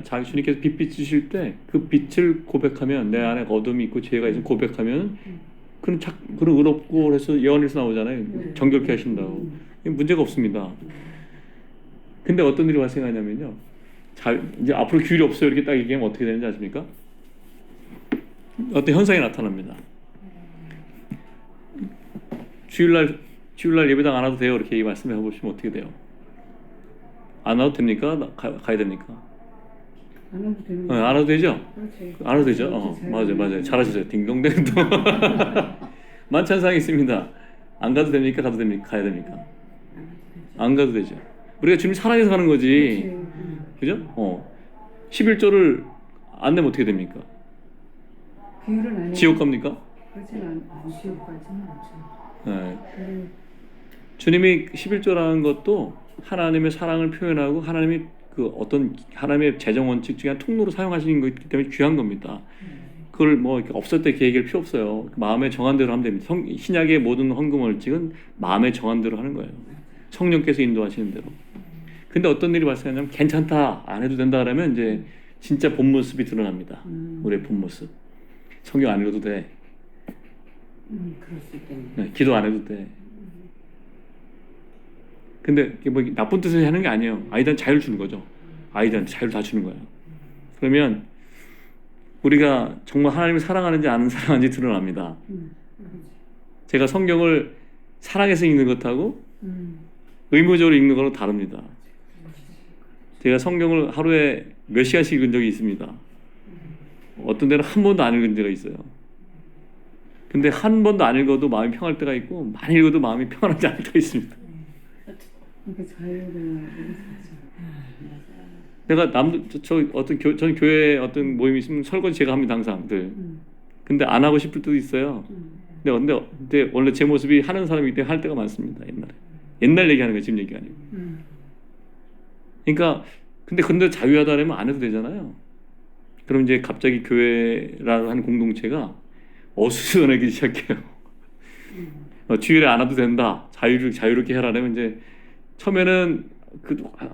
자기 주님께서 빛 주실 때 그 빛을 고백하면 내 안에 어둠이 있고 죄가 있으면 고백하면 그런 의롭고 그래서 예언에서 나오잖아요. 정결케 하신다고. 문제가 없습니다. 근데 어떤 일이 발생하냐면요. 이제 앞으로 규율이 없어요. 이렇게 딱 얘기하면 어떻게 되는지 아십니까? 어떤 현상이 나타납니다. 주일날 예배당 안 와도 돼요. 이렇게 말씀해 보시면 어떻게 돼요? 안 와도 됩니까? 가야 됩니까? 안 와도 되는 안 와도 되죠? 그렇지. 안 와도 되죠? 맞아요. 잘하시죠. 딩동댕동. 만찬상이 있습니다. 안 가도 됩니까? 가도 됩니까? 가야 됩니까? 안 가도 되죠. 우리가 주님 사랑해서 가는 거지. 그죠? 11조를 안 내면 어떻게 됩니까? 규율은 안 해. 지옥 갑니까? 그렇진 않아. 지옥까지는 않죠. 네. 주님이 11조라는 것도 하나님의 사랑을 표현하고 하나님이 그 어떤 하나님의 재정 원칙 중에 한 통로로 사용하시는 거기 때문에 귀한 겁니다. 그걸 뭐 이렇게 없을 때 얘기할 필요 없어요. 마음에 정한 대로 하면 됩니다. 신약의 모든 헌금 원칙은 마음에 정한 대로 하는 거예요. 성령께서 인도하시는 대로. 근데 어떤 일이 발생하냐면 괜찮다, 안 해도 된다 그러면 이제 진짜 본 모습이 드러납니다. 우리의 본 모습. 성경 안 읽어도 돼. 그럴 수 있겠네. 네, 기도 안 해도 돼. 근데 이게 뭐 나쁜 뜻을 하는 게 아니에요. 아이들한테 자유를 주는 거죠. 아이들한테 자유를 다 주는 거예요. 그러면 우리가 정말 하나님을 사랑하는지 아는 사랑하는지 드러납니다. 제가 성경을 사랑해서 읽는 것하고 의무적으로 읽는 거는 다릅니다. 제가 성경을 하루에 몇 시간씩 읽은 적이 있습니다. 어떤 데는 한 번도 안 읽은 데가 있어요. 근데 한 번도 안 읽어도 마음이 평할 때가 있고 많이 읽어도 마음이 평안하지 않을 때가 있습니다. 이렇게 자유를 내가 저는 교회 어떤 모임이 있으면 설거지 제가 합니다 항상 늘. 근데 안 하고 싶을 때도 있어요. 근데 원래 제 모습이 하는 사람이기 때문에 할 때가 많습니다. 옛날 얘기하는 거예요. 지금 얘기가 아니고. 그러니까 근데 자유하다면 안 해도 되잖아요. 그럼 이제 갑자기 교회라는 한 공동체가 어수선하기 시작해요. 주일에 안 와도 된다. 자유롭게 해라면 이제 처음에는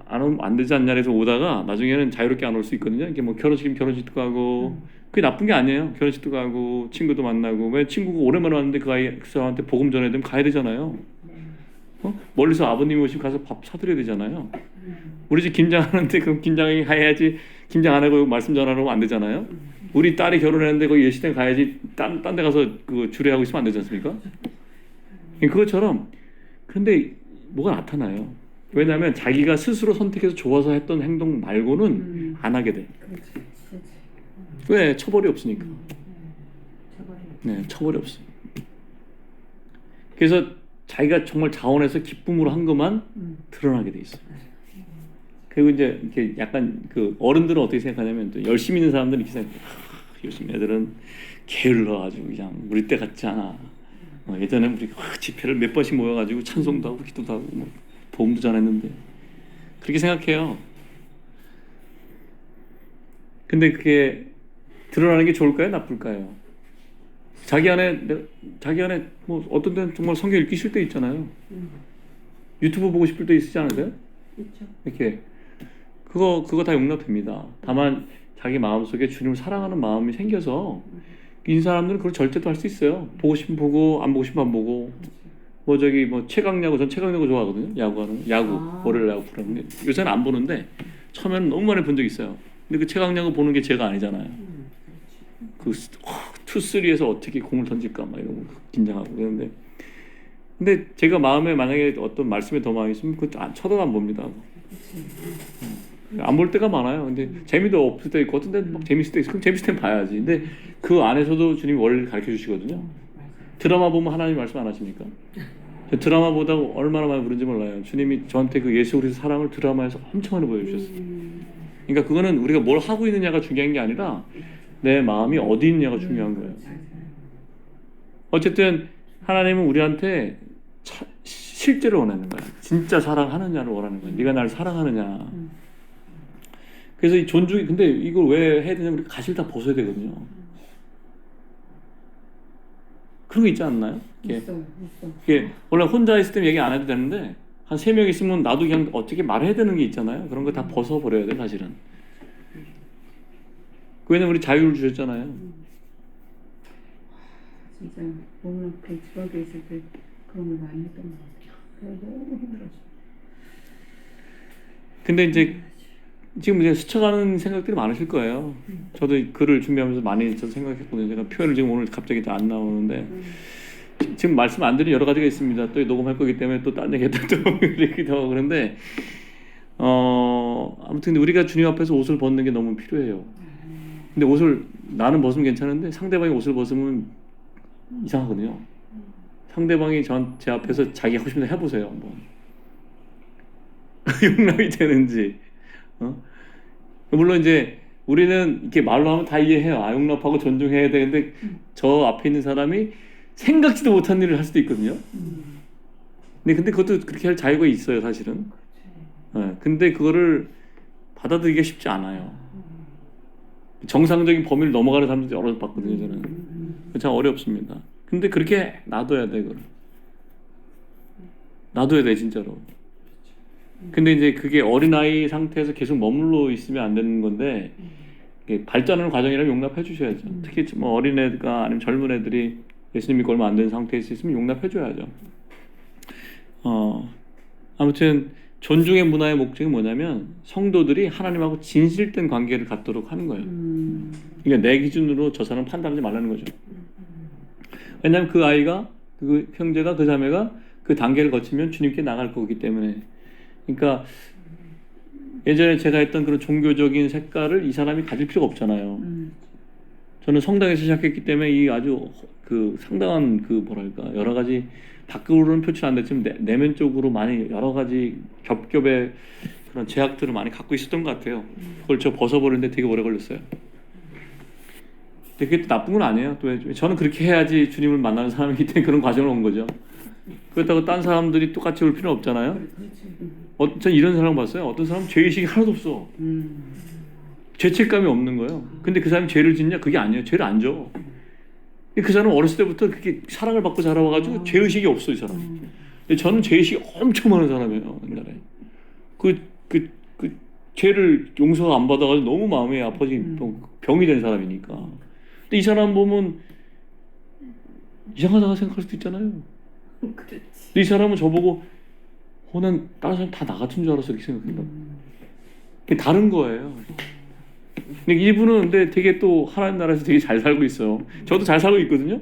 안 오면 안 되지 않냐 해서 오다가 나중에는 자유롭게 안 올 수 있거든요. 이게 뭐 결혼식도 가고 그게 나쁜 게 아니에요. 결혼식도 가고 친구도 만나고 왜 친구가 오랜만에 왔는데 그 사람한테 복음 전해야 되면 가야 되잖아요. 멀리서 아버님이 오시면 가서 밥 사드려야 되잖아요. 우리 집 김장하는데 그럼 김장해야지. 김장 안 하고 말씀 전하러 오면 안 되잖아요. 우리 딸이 결혼했는데 거기 예식장 가야지. 딴 데 가서 그 주례하고 있으면 안 되지 않습니까? 그것처럼 근데 뭐가 나타나요. 왜냐하면 자기가 스스로 선택해서 좋아서 했던 행동 말고는 안 하게 돼. 왜? 처벌이 없으니까. 네, 처벌이 없어. 그래서 자기가 정말 자원해서 기쁨으로 한 것만 드러나게 돼 있어요. 그리고 이제 이렇게 약간 그 어른들은 어떻게 생각하냐면 또 열심히 있는 사람들은 이렇게 생각해요. 요즘 애들은 게을러가지고 그냥 우리 때 같지 않아. 예전에 우리 집회를 몇 번씩 모여가지고 찬송도 하고 기도도 하고 뭐 복음도 전했는데 그렇게 생각해요. 근데 그게 드러나는 게 좋을까요? 나쁠까요? 자기 안에 뭐 어떤 데는 정말 성경 읽기 싫을 때 있잖아요. 유튜브 보고 싶을 때 있지 않으세요? 있죠. 이렇게 그거 다 용납됩니다. 다만 자기 마음속에 주님을 사랑하는 마음이 생겨서 이 사람들은 그걸 절제도 할 수 있어요. 보고 싶으면 보고 안 보고 싶으면 안 보고. 뭐 최강야구, 전 최강야구 좋아하거든요. 야구 월요일 야구 프로그램. 요새는 안 보는데 처음에는 너무 많이 본 적 있어요. 근데 그 최강야구 보는 게 제가 아니잖아요. 그 투쓰리에서 어떻게 공을 던질까 막 이러고 긴장하고 그러는데 근데 제가 마음에 만약에 어떤 말씀에 더 많이 있으면 그거 쳐다도 안 봅니다. 안 볼 때가 많아요. 근데 재미도 없을 때 있고 어떤 데는 막 재밌을 때 있어. 그럼 재밌을 땐 봐야지. 근데 그 안에서도 주님이 원리를 가르쳐 주시거든요. 드라마 보면 하나님 말씀 안 하십니까? 드라마 보다가 얼마나 많이 부른지 몰라요. 주님이 저한테 그 예수 그리스도 사랑을 드라마에서 엄청 많이 보여주셨어요. 그러니까 그거는 우리가 뭘 하고 있느냐가 중요한 게 아니라 내 마음이 어디 있느냐가 중요한 거예요. 어쨌든 하나님은 우리한테 실제로 원하는 거야. 진짜 사랑하느냐를 원하는 거야. 네가 나를 사랑하느냐. 그래서 이 존중이 근데 이걸 왜 해야 되냐면 우리가 가시를 다 벗어야 되거든요. 그런 거 있지 않나요? 이게 원래 혼자 있을 때 얘기 안 해도 되는데 한 3명 있으면 나도 그냥 어떻게 말해야 되는 게 있잖아요. 그런 거 다 벗어버려야 돼 사실은. 왜냐면 우리 자유를 주셨잖아요. 진짜 몸 아프게 집안에 있을 때 그런 걸 많이 했던 것 같아요. 너무 힘들었어. 근데 이제 지금 이제 스쳐가는 생각들이 많으실 거예요. 저도 글을 준비하면서 많이 생각했거든요. 제가 표현을 지금 오늘 갑자기 안 나오는데 지금 말씀 안 드린 여러 가지가 있습니다. 또 녹음할 거기 때문에 또 딴 얘기했다 또 이렇기도 하고 그런데 아무튼 우리가 주님 앞에서 옷을 벗는 게 너무 필요해요. 근데 옷을 나는 벗으면 괜찮은데 상대방이 옷을 벗으면 이상하거든요. 상대방이 제 앞에서 자기 하고 싶은 데 해보세요 한번. 용납이 되는지. 물론 이제 우리는 이렇게 말로 하면 다 이해해요. 용납하고 존중해야 되는데 저 앞에 있는 사람이 생각지도 못한 일을 할 수도 있거든요. 근데 그것도 그렇게 할 자유가 있어요 사실은. 근데 그거를 받아들이기가 쉽지 않아요. 정상적인 범위를 넘어가는 사람들이 여러 봤거든요. 저는 참 어렵습니다. 근데 그렇게 놔둬야 돼. 그걸 놔둬야 돼 진짜로. 근데 이제 그게 어린아이 상태에서 계속 머물러 있으면 안 되는 건데 이게 발전하는 과정이라면 용납해 주셔야죠. 특히 뭐 어린애가 아니면 젊은 애들이 예수님 믿고 얼마 안 된 상태에서 있으면 용납해 줘야죠. 아무튼 존중의 문화의 목적이 뭐냐면 성도들이 하나님하고 진실된 관계를 갖도록 하는 거예요. 그러니까 내 기준으로 저 사람 판단하지 말라는 거죠. 왜냐하면 그 아이가, 그 형제가, 그 자매가 그 단계를 거치면 주님께 나갈 거기 때문에. 그러니까 예전에 제가 했던 그런 종교적인 색깔을 이 사람이 가질 필요가 없잖아요. 저는 성당에서 시작했기 때문에 이 아주 그 상당한 그 뭐랄까 여러 가지 밖으로는 표출 안 됐지만 내면적으로 많이 여러 가지 겹겹의 그런 제약들을 많이 갖고 있었던 것 같아요. 그걸 저 벗어버리는데 되게 오래 걸렸어요. 근데 그게 또 나쁜 건 아니에요. 또 저는 그렇게 해야지 주님을 만나는 사람이기 때문에 그런 과정을 온 거죠. 그렇다고 딴 사람들이 똑같이 올 필요는 없잖아요. 전 이런 사람 봤어요. 어떤 사람은 죄의식이 하나도 없어. 죄책감이 없는 거예요. 근데 그 사람이 죄를 짓냐? 그게 아니에요. 죄를 안 져. 그 사람은 어렸을 때부터 그렇게 사랑을 받고 자라와가지고 죄의식이 없어 이 사람. 근데 저는 죄의식이 엄청 많은 사람이에요. 옛날에 그 죄를 용서가 안 받아가지고 너무 마음이 아파진 병이 된 사람이니까. 근데 이 사람 보면 이상하다고 생각할 수도 있잖아요. 근데 이 사람은 저보고 난 다른 사람 다 나 같은 줄 알았어 이렇게 생각한다. 다른 거예요. 근데 이분은 근데 되게 또 하나님 나라에서 되게 잘 살고 있어요. 저도 잘 살고 있거든요.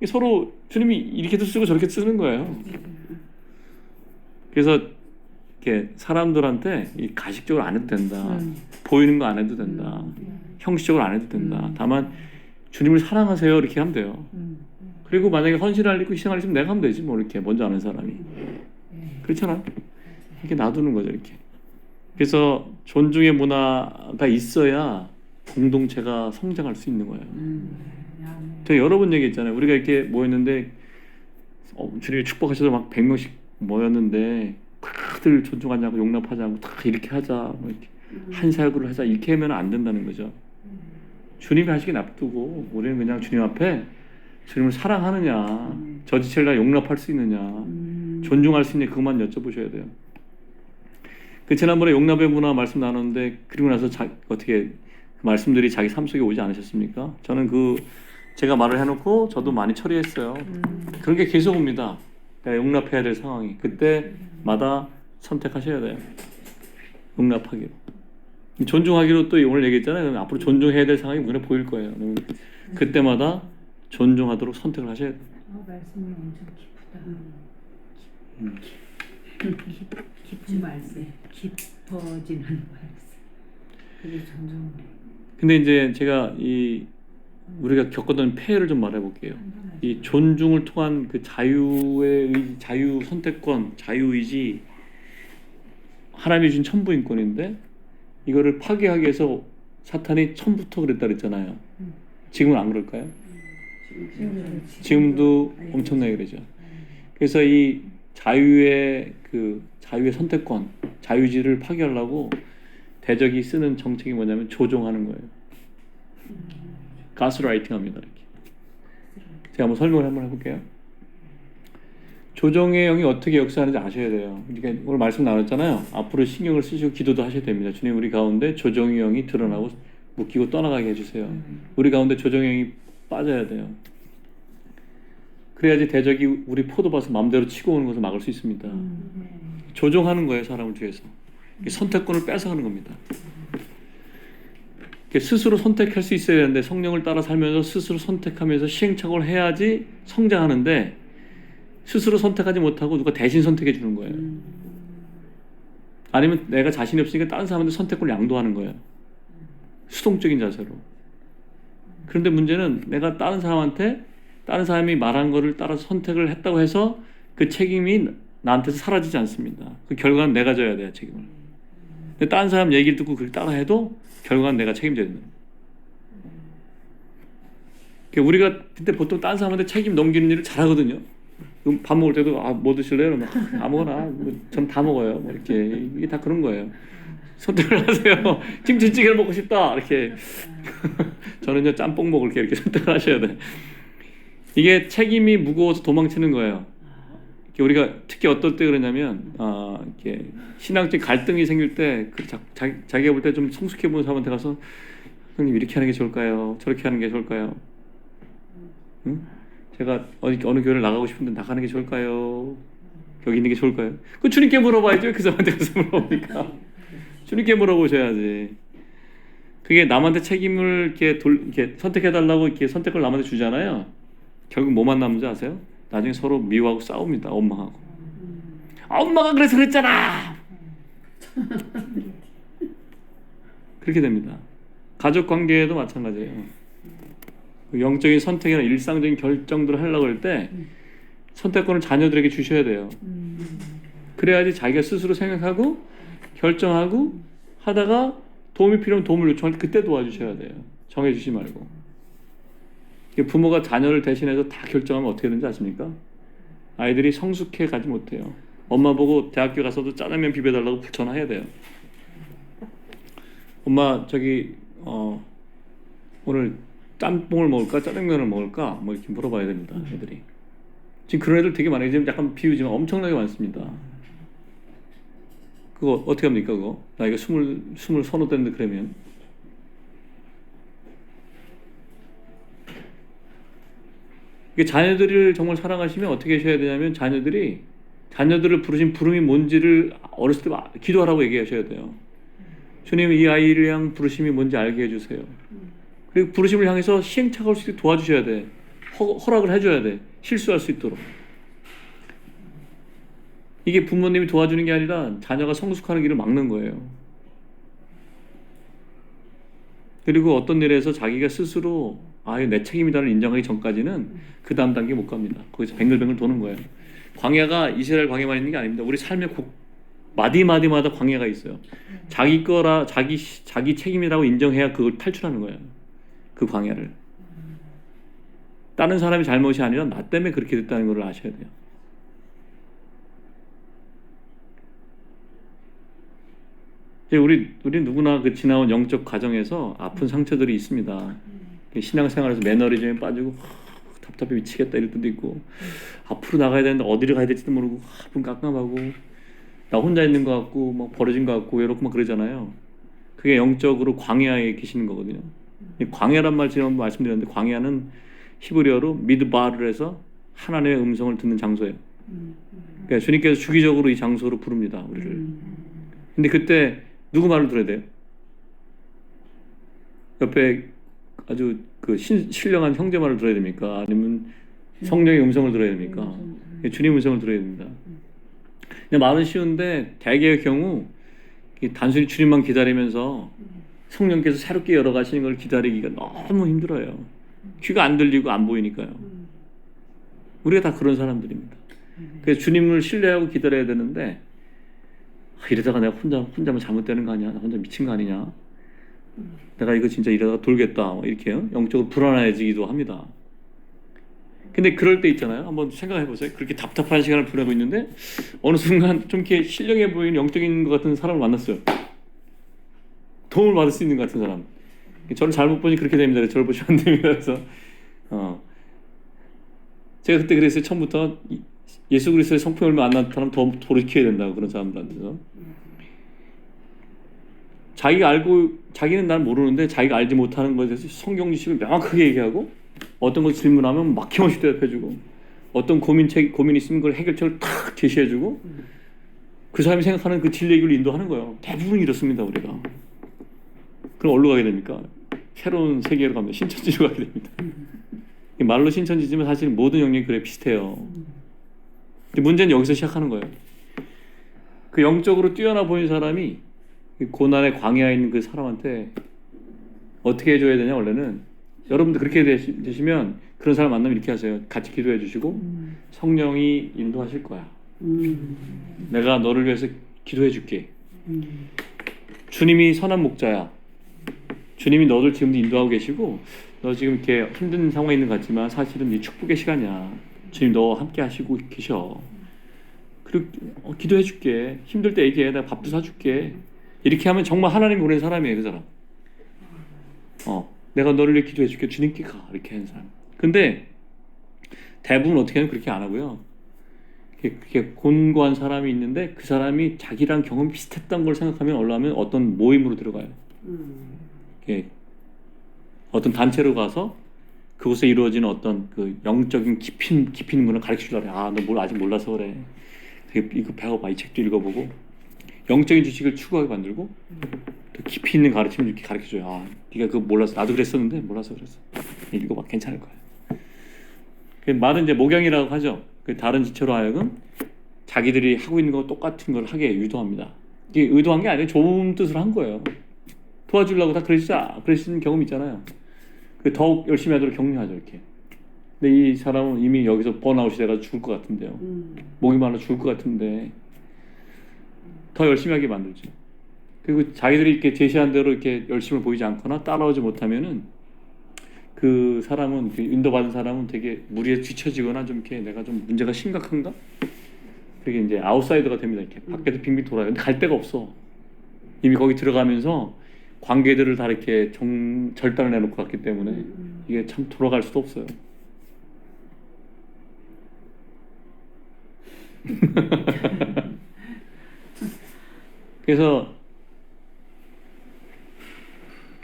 서로 주님이 이렇게도 쓰고 저렇게 쓰는 거예요. 그래서 이렇게 사람들한테 이 가식적으로 안 해도 된다. 보이는 거 안 해도 된다. 형식적으로 안 해도 된다. 다만 주님을 사랑하세요 이렇게 하면 돼요. 그리고 만약에 헌신할 일 있고 희생할 일 있으면 내가 하면 되지 뭐 이렇게 먼저 아는 사람이. 그렇잖아. 이렇게 놔두는 거죠 이렇게. 그래서 존중의 문화가 있어야 공동체가 성장할 수 있는 거예요. 제가 여러 번 얘기했잖아요. 우리가 이렇게 모였는데 주님이 축복하셔서 막 100명씩 모였는데 다들 존중하지 않고 용납하지 않고 다 이렇게 하자 뭐 이렇게 한 사역을 하자 이렇게 하면 안 된다는 거죠. 주님이 하시게 놔두고 우리는 그냥 주님 앞에 주님을 사랑하느냐 저 지체를 용납할 수 있느냐 존중할 수 있느냐 그것만 여쭤보셔야 돼요. 그 지난번에 용납의 문화 말씀 나눴는데 그리고 나서 어떻게 그 말씀들이 자기 삶 속에 오지 않으셨습니까? 저는 제가 말을 해놓고 저도 많이 처리했어요. 그런 게 계속 옵니다. 용납해야 될 상황이 그때마다 선택하셔야 돼요. 용납하기로 존중하기로 또 오늘 얘기했잖아요. 앞으로 존중해야 될 상황이 눈에 보일 거예요. 그때마다 존중하도록 선택을 하셔야 돼요. 말씀이 엄청 기쁘다. 깊은 말씀, 깊어지는 말씀. 그게 점점. 근데 이제 제가 우리가 겪었던 폐해를 좀 말해볼게요. 이 존중을 통한 그 자유의 자유 선택권, 자유의지 하나님이 주신 천부인권인데 이거를 파괴하기 위해서 사탄이 처음부터 그랬다 그랬잖아요. 지금은 안 그럴까요? 지금도 엄청나게 그러죠. 그래서 이 자유의 선택권, 자유지를 파괴하려고 대적이 쓰는 정책이 뭐냐면 조종하는 거예요. 가스라이팅 합니다. 이렇게. 제가 한번 설명을 한번 해볼게요. 조정의 영이 어떻게 역사하는지 아셔야 돼요. 그러니까 오늘 말씀 나눴잖아요. 앞으로 신경을 쓰시고 기도도 하셔야 됩니다. 주님 우리 가운데 조정의 영이 드러나고 묶이고 떠나가게 해주세요. 우리 가운데 조정의 영이 빠져야 돼요. 그래야지 대적이 우리 포도밭을 마음대로 치고 오는 것을 막을 수 있습니다. 조종하는 거예요. 사람을 뒤에서. 선택권을 뺏어가는 겁니다. 스스로 선택할 수 있어야 되는데 성령을 따라 살면서 스스로 선택하면서 시행착오를 해야지 성장하는데 스스로 선택하지 못하고 누가 대신 선택해 주는 거예요. 아니면 내가 자신이 없으니까 다른 사람한테 선택권을 양도하는 거예요. 수동적인 자세로. 그런데 문제는 내가 다른 사람이 말한 거를 따라서 선택을 했다고 해서 그 책임이 나한테서 사라지지 않습니다. 그 결과는 내가 져야 돼요, 책임을. 근데 다른 사람 얘기를 듣고 그걸 따라 해도 결과는 내가 책임져야 된다. 우리가 그때 보통 다른 사람한테 책임 넘기는 일을 잘하거든요. 밥 먹을 때도 뭐 드실래요? 아무거나 전 다 먹어요. 뭐 이렇게 이게 다 그런 거예요. 선택을 하세요. 김치찌개를 먹고 싶다 이렇게. 저는요 짬뽕 먹을게 이렇게 선택을 하셔야 돼. 이게 책임이 무거워서 도망치는 거예요. 우리가 특히 어떨 때 그러냐면 이렇게 신앙적 갈등이 생길 때 자기가 볼 때 좀 성숙해 보는 사람한테 가서 형님 이렇게 하는 게 좋을까요? 저렇게 하는 게 좋을까요? 응? 제가 어느 교회를 나가고 싶은데 나가는 게 좋을까요? 여기 있는 게 좋을까요? 그 주님께 물어봐야죠. 그 사람한테 가서 물어보니까 주님께 물어보셔야지. 그게 남한테 책임을 이렇게 선택해달라고 이렇게 선택을 남한테 주잖아요. 결국 뭐만 남는지 아세요? 나중에 서로 미워하고 싸웁니다. 엄마하고. 엄마가 그래서 그랬잖아. 그렇게 됩니다. 가족 관계에도 마찬가지예요. 영적인 선택이나 일상적인 결정들을 하려고 할 때 선택권을 자녀들에게 주셔야 돼요. 그래야지 자기가 스스로 생각하고 결정하고 하다가 도움이 필요하면 도움을 요청할 때 그때 도와주셔야 돼요. 정해주지 말고. 부모가 자녀를 대신해서 다 결정하면 어떻게 되는지 아십니까? 아이들이 성숙해 가지 못해요. 엄마 보고 대학교 가서도 짜장면 비벼달라고 전화해야 돼요. 엄마 저기 오늘 짬뽕을 먹을까 짜장면을 먹을까 뭐 이렇게 물어봐야 됩니다. 애들이. 지금 그런 애들 되게 많아요. 지금 약간 비우지만 엄청나게 많습니다. 그거 어떻게 합니까 그거? 나이가 20 서너 됐는데 그러면 이게 자녀들을 정말 사랑하시면 어떻게 하셔야 되냐면 자녀들을 부르신 부름이 뭔지를 어렸을 때 기도하라고 얘기하셔야 돼요. 주님 이 아이를 향한 부르심이 뭔지 알게 해주세요. 그리고 부르심을 향해서 시행착오할 수 있게 도와주셔야 돼. 허락을 해줘야 돼. 실수할 수 있도록. 이게 부모님이 도와주는 게 아니라 자녀가 성숙하는 길을 막는 거예요. 그리고 어떤 일에서 자기가 스스로 이거 내 책임이다를 인정하기 전까지는 그 다음 단계 못 갑니다. 거기서 뱅글뱅글 도는 거예요. 광야가 이스라엘 광야만 있는 게 아닙니다. 우리 삶의 마디마디마다 광야가 있어요. 자기 거라 자기 책임이라고 인정해야 그걸 탈출하는 거예요. 그 광야를. 다른 사람이 잘못이 아니라 나 때문에 그렇게 됐다는 걸 아셔야 돼요. 우리 누구나 그 지나온 영적 과정에서 아픈 상처들이 있습니다. 신앙생활에서 매너리즘에 빠지고 답답해 미치겠다 이럴 때도 있고 앞으로 나가야 되는데 어디를 가야 될지도 모르고 아픈 깜깜하고 나 혼자 있는 것 같고 막 버려진 것 같고 외롭고 막 그러잖아요. 그게 영적으로 광야에 계시는 거거든요. 광야란 말 지금 말씀드렸는데 광야는 히브리어로 미드바를 해서 하나님의 음성을 듣는 장소예요. 그러니까 주님께서 주기적으로 이 장소로 부릅니다 우리를. 근데 그때 누구 말을 들어야 돼요? 옆에 아주 그 신령한 형제 말을 들어야 됩니까? 아니면 성령의 음성을 들어야 됩니까? 주님 음성을 들어야 됩니다. 근데 말은 쉬운데 대개의 경우 단순히 주님만 기다리면서 성령께서 새롭게 열어가시는 걸 기다리기가 너무 힘들어요. 귀가 안 들리고 안 보이니까요. 우리가 다 그런 사람들입니다. 그래서 주님을 신뢰하고 기다려야 되는데 이러다가 내가 혼자만 잘못되는 거 아니야? 나 혼자 미친 거 아니냐? 내가 이거 진짜 이러다가 돌겠다 이렇게요. 영적으로 불안해지기도 합니다. 근데 그럴 때 있잖아요. 한번 생각해 보세요. 그렇게 답답한 시간을 보내고 있는데 어느 순간 좀 이렇게 신령해 보이는 영적인 것 같은 사람을 만났어요. 도움을 받을 수 있는 것 같은 사람. 저를 잘못 보니 그렇게 됩니다. 저를 보시면 안 됩니다. 그래서 제가 그때 그랬어요. 처음부터 예수 그리스도의 성품을 얼마 안 나타나면 더 돌이켜야 된다고 그런 사람들한테서. 자기는 난 모르는데 자기가 알지 못하는 것에 대해서 성경 지식을 명확하게 얘기하고 어떤 걸 질문하면 막힘없이 대답해주고 어떤 고민 있으면 그걸 해결책을 탁 제시해주고 그 사람이 생각하는 그 진리의 길을 인도하는 거예요. 대부분 이렇습니다 우리가. 그럼 어디로 가게 됩니까? 새로운 세계로 갑니다. 신천지로 가게 됩니다. 말로 신천지지만 사실 모든 영역이 그래 비슷해요. 근데 문제는 여기서 시작하는 거예요. 그 영적으로 뛰어나 보이는 사람이 고난의 광야에 있는 그 사람한테 어떻게 해줘야 되냐 원래는 여러분들 그렇게 되시면 그런 사람 만나면 이렇게 하세요. 같이 기도해 주시고 성령이 인도하실 거야. 내가 너를 위해서 기도해 줄게. 주님이 선한 목자야. 주님이 너를 지금도 인도하고 계시고 너 지금 이렇게 힘든 상황에 있는 것 같지만 사실은 네 축복의 시간이야. 주님 너 함께 하시고 계셔. 그리고 기도해 줄게. 힘들 때 얘기해. 내가 밥도 사줄게. 이렇게 하면 정말 하나님 보낸 사람이에요, 그 사람. 내가 너를 위해 기도해 줄게. 주님께 가. 이렇게 하는 사람. 근데 대부분 어떻게 하면 그렇게 안 하고요. 그렇게 곤고한 사람이 있는데 그 사람이 자기랑 경험이 비슷했던 걸 생각하면 올라오면 어떤 모임으로 들어가요. 이렇게 어떤 단체로 가서 그곳에 이루어지는 어떤 그 영적인 깊이 있는 거를 가르쳐 주려고 그래. 너 뭘 아직 몰라서 그래. 되게 이거 배워봐. 이 책도 읽어보고 영적인 지식을 추구하게 만들고 또 깊이 있는 가르침을 이렇게 가르쳐 줘요. 네가 그거 몰라서 나도 그랬었는데 몰라서 그랬어. 읽어봐. 괜찮을 거야. 그 말은 이제 목양이라고 하죠. 그 다른 지체로 하여금 자기들이 하고 있는 거 똑같은 걸 하게 유도합니다. 이게 의도한 게 아니라 좋은 뜻으로 한 거예요. 도와주려고 다 그러시는 경험 있잖아요. 그 더욱 열심히 하도록 격려하죠, 이렇게. 근데 이 사람은 이미 여기서 번아웃이 돼가지고 죽을 것 같은데요. 목이 말라 죽을 것 같은데 더 열심히 하게 만들죠. 그리고 자기들이 이렇게 제시한 대로 이렇게 열심을 보이지 않거나 따라오지 못하면은 그 사람은, 그 인도받은 사람은 되게 무리에 뒤처지거나 좀 이렇게 내가 좀 문제가 심각한가? 그게 이제 아웃사이더가 됩니다. 이렇게 밖에서 빙빙 돌아요. 근데 갈 데가 없어. 이미 거기 들어가면서 관계들을 다 이렇게 절단을 내놓고 갔기 때문에 이게 참 돌아갈 수도 없어요. 그래서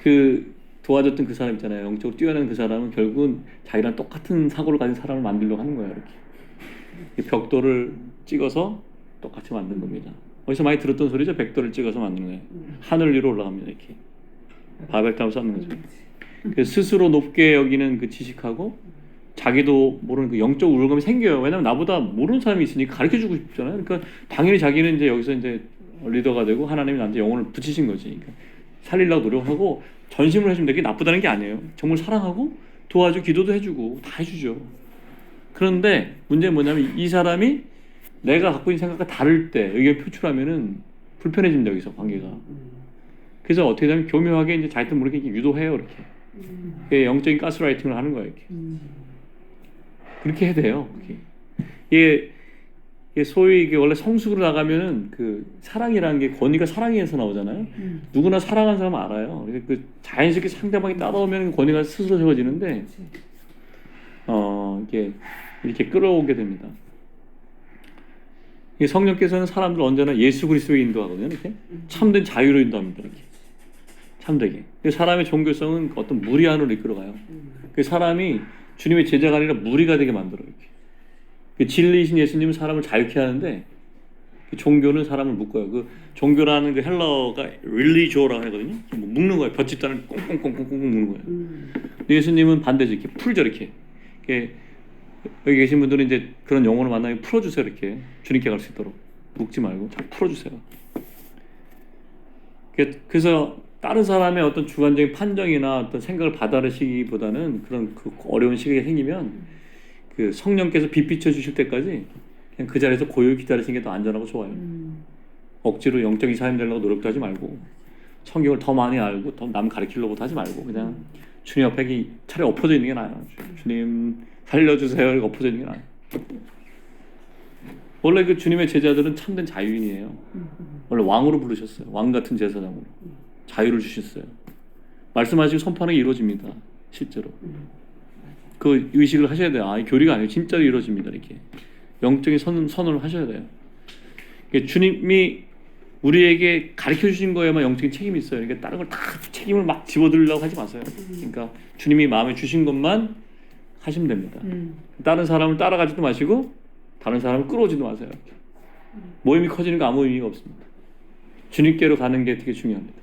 그 도와줬던 그 사람 있잖아요. 영적으로 뛰어난 그 사람은 결국은 자기랑 똑같은 사고를 가진 사람을 만들려고 하는 거예요. 이렇게 벽돌을 찍어서 똑같이 만든 겁니다. 어디서 많이 들었던 소리죠. 벽돌을 찍어서 만드는 거예요. 하늘 위로 올라갑니다. 이렇게 바벨탑을 쌓는 거죠. 그래서 스스로 높게 여기는 그 지식하고 자기도 모르는 그 영적 우울감이 생겨요. 왜냐면 나보다 모르는 사람이 있으니까 가르쳐주고 싶잖아요. 그러니까 당연히 자기는 이제 여기서 이제 리더가 되고 하나님이 나한테 영혼을 붙이신 거지. 그러니까 살리려고 노력하고 전심을 해주면 되게 나쁘다는 게 아니에요. 정말 사랑하고 도와주고 기도도 해주고 다 해주죠. 그런데 문제는 뭐냐면 이 사람이 내가 갖고 있는 생각과 다를 때 의견 표출하면은 불편해집니다. 여기서 관계가. 그래서 어떻게 되면 교묘하게 이제 자기도 모르게 이렇게 유도해요. 이렇게 영적인 가스라이팅을 하는 거예요. 이렇게. 그렇게 해야 돼요. 이게 소위 이게 원래 성숙으로 나가면은 그 사랑이라는 게 권위가 사랑에서 나오잖아요. 누구나 사랑하는 사람은 알아요. 그 자연스럽게 상대방이 따라오면 권위가 스스로 세워지는데, 이게 이렇게 끌어오게 됩니다. 이 성령께서는 사람들 언제나 예수 그리스도에 인도하거든요. 이렇게 참된 자유로 인도합니다. 이렇게 참되게. 사람의 종교성은 어떤 무리 안으로 이끌어가요. 그 사람이 주님의 제자가 아니라 무리가 되게 만들어요. 이렇게. 그 진리이신 예수님은 사람을 자유케 하는데 그 종교는 사람을 묶어요. 그 종교라는 그 헬러가 religio라고 하거든요. 묶는 거예요. 볏짚단을 꽁꽁꽁꽁꽁 묶는 거예요. 근데 예수님은 반대죠. 이렇게 풀죠. 이렇게 여기 계신 분들은 이제 그런 영혼을 만나면 풀어주세요. 이렇게 주님께 갈 수 있도록 묶지 말고 잘 풀어주세요. 그래서 다른 사람의 어떤 주관적인 판정이나 어떤 생각을 받아들이시기보다는 그런 그 어려운 시기가 생기면 그 성령께서 빛 비춰 주실 때까지 그냥 그 자리에서 고요히 기다리시는 게 더 안전하고 좋아요. 억지로 영적인 사람이 되려고 노력도 하지 말고 성경을 더 많이 알고 더 남 가르치려고도 하지 말고 그냥 주님 앞에 차라리 엎어져 있는 게 나아요. 주님 살려주세요. 이렇게 엎어져 있는 게 나아요. 원래 그 주님의 제자들은 참된 자유인이에요. 원래 왕으로 부르셨어요. 왕 같은 제사장으로 자유를 주셨어요. 말씀하시고 선포하는 게 이루어집니다. 실제로 그 의식을 하셔야 돼요. 이 교리가 아니고 진짜로 이루어집니다. 이렇게 영적인 선언을 하셔야 돼요. 주님이 우리에게 가르쳐 주신 거에만 영적인 책임이 있어요. 그러니까 다른 걸 다 책임을 막 집어들려고 하지 마세요. 그러니까 주님이 마음에 주신 것만 하시면 됩니다. 다른 사람을 따라가지도 마시고 다른 사람을 끌어오지도 마세요. 모임이 커지는 거 아무 의미가 없습니다. 주님께로 가는 게 되게 중요합니다.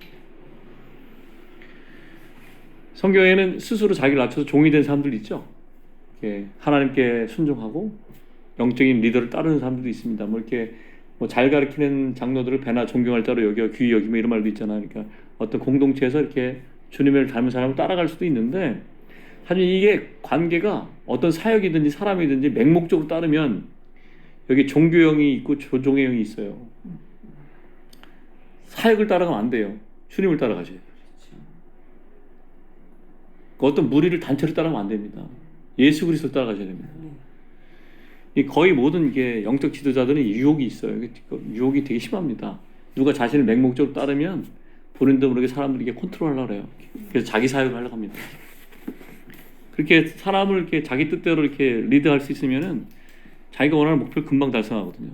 성경에는 스스로 자기를 낮춰서 종이 된 사람들이 있죠. 하나님께 순종하고 영적인 리더를 따르는 사람들도 있습니다. 이렇게 잘 가르치는 장로들을 배나 존경할 자로 여겨 귀히 여기며 이런 말도 있잖아요. 그러니까 어떤 공동체에서 이렇게 주님을 닮은 사람을 따라갈 수도 있는데 사실 이게 관계가 어떤 사역이든지 사람이든지 맹목적으로 따르면 여기 종교형이 있고 조종의 형이 있어요. 사역을 따라가면 안 돼요. 주님을 따라가셔야 돼요. 어떤 무리를 단체로 따라가면 안 됩니다. 예수 그리스도를 따라가셔야 됩니다. 거의 모든 게 영적 지도자들은 유혹이 있어요. 유혹이 되게 심합니다. 누가 자신을 맹목적으로 따르면 본인도 모르게 사람들이 이렇게 컨트롤하려고 해요. 그래서 자기 사역을 하려고 합니다. 그렇게 사람을 이렇게 자기 뜻대로 이렇게 리드할 수 있으면은 자기가 원하는 목표를 금방 달성하거든요.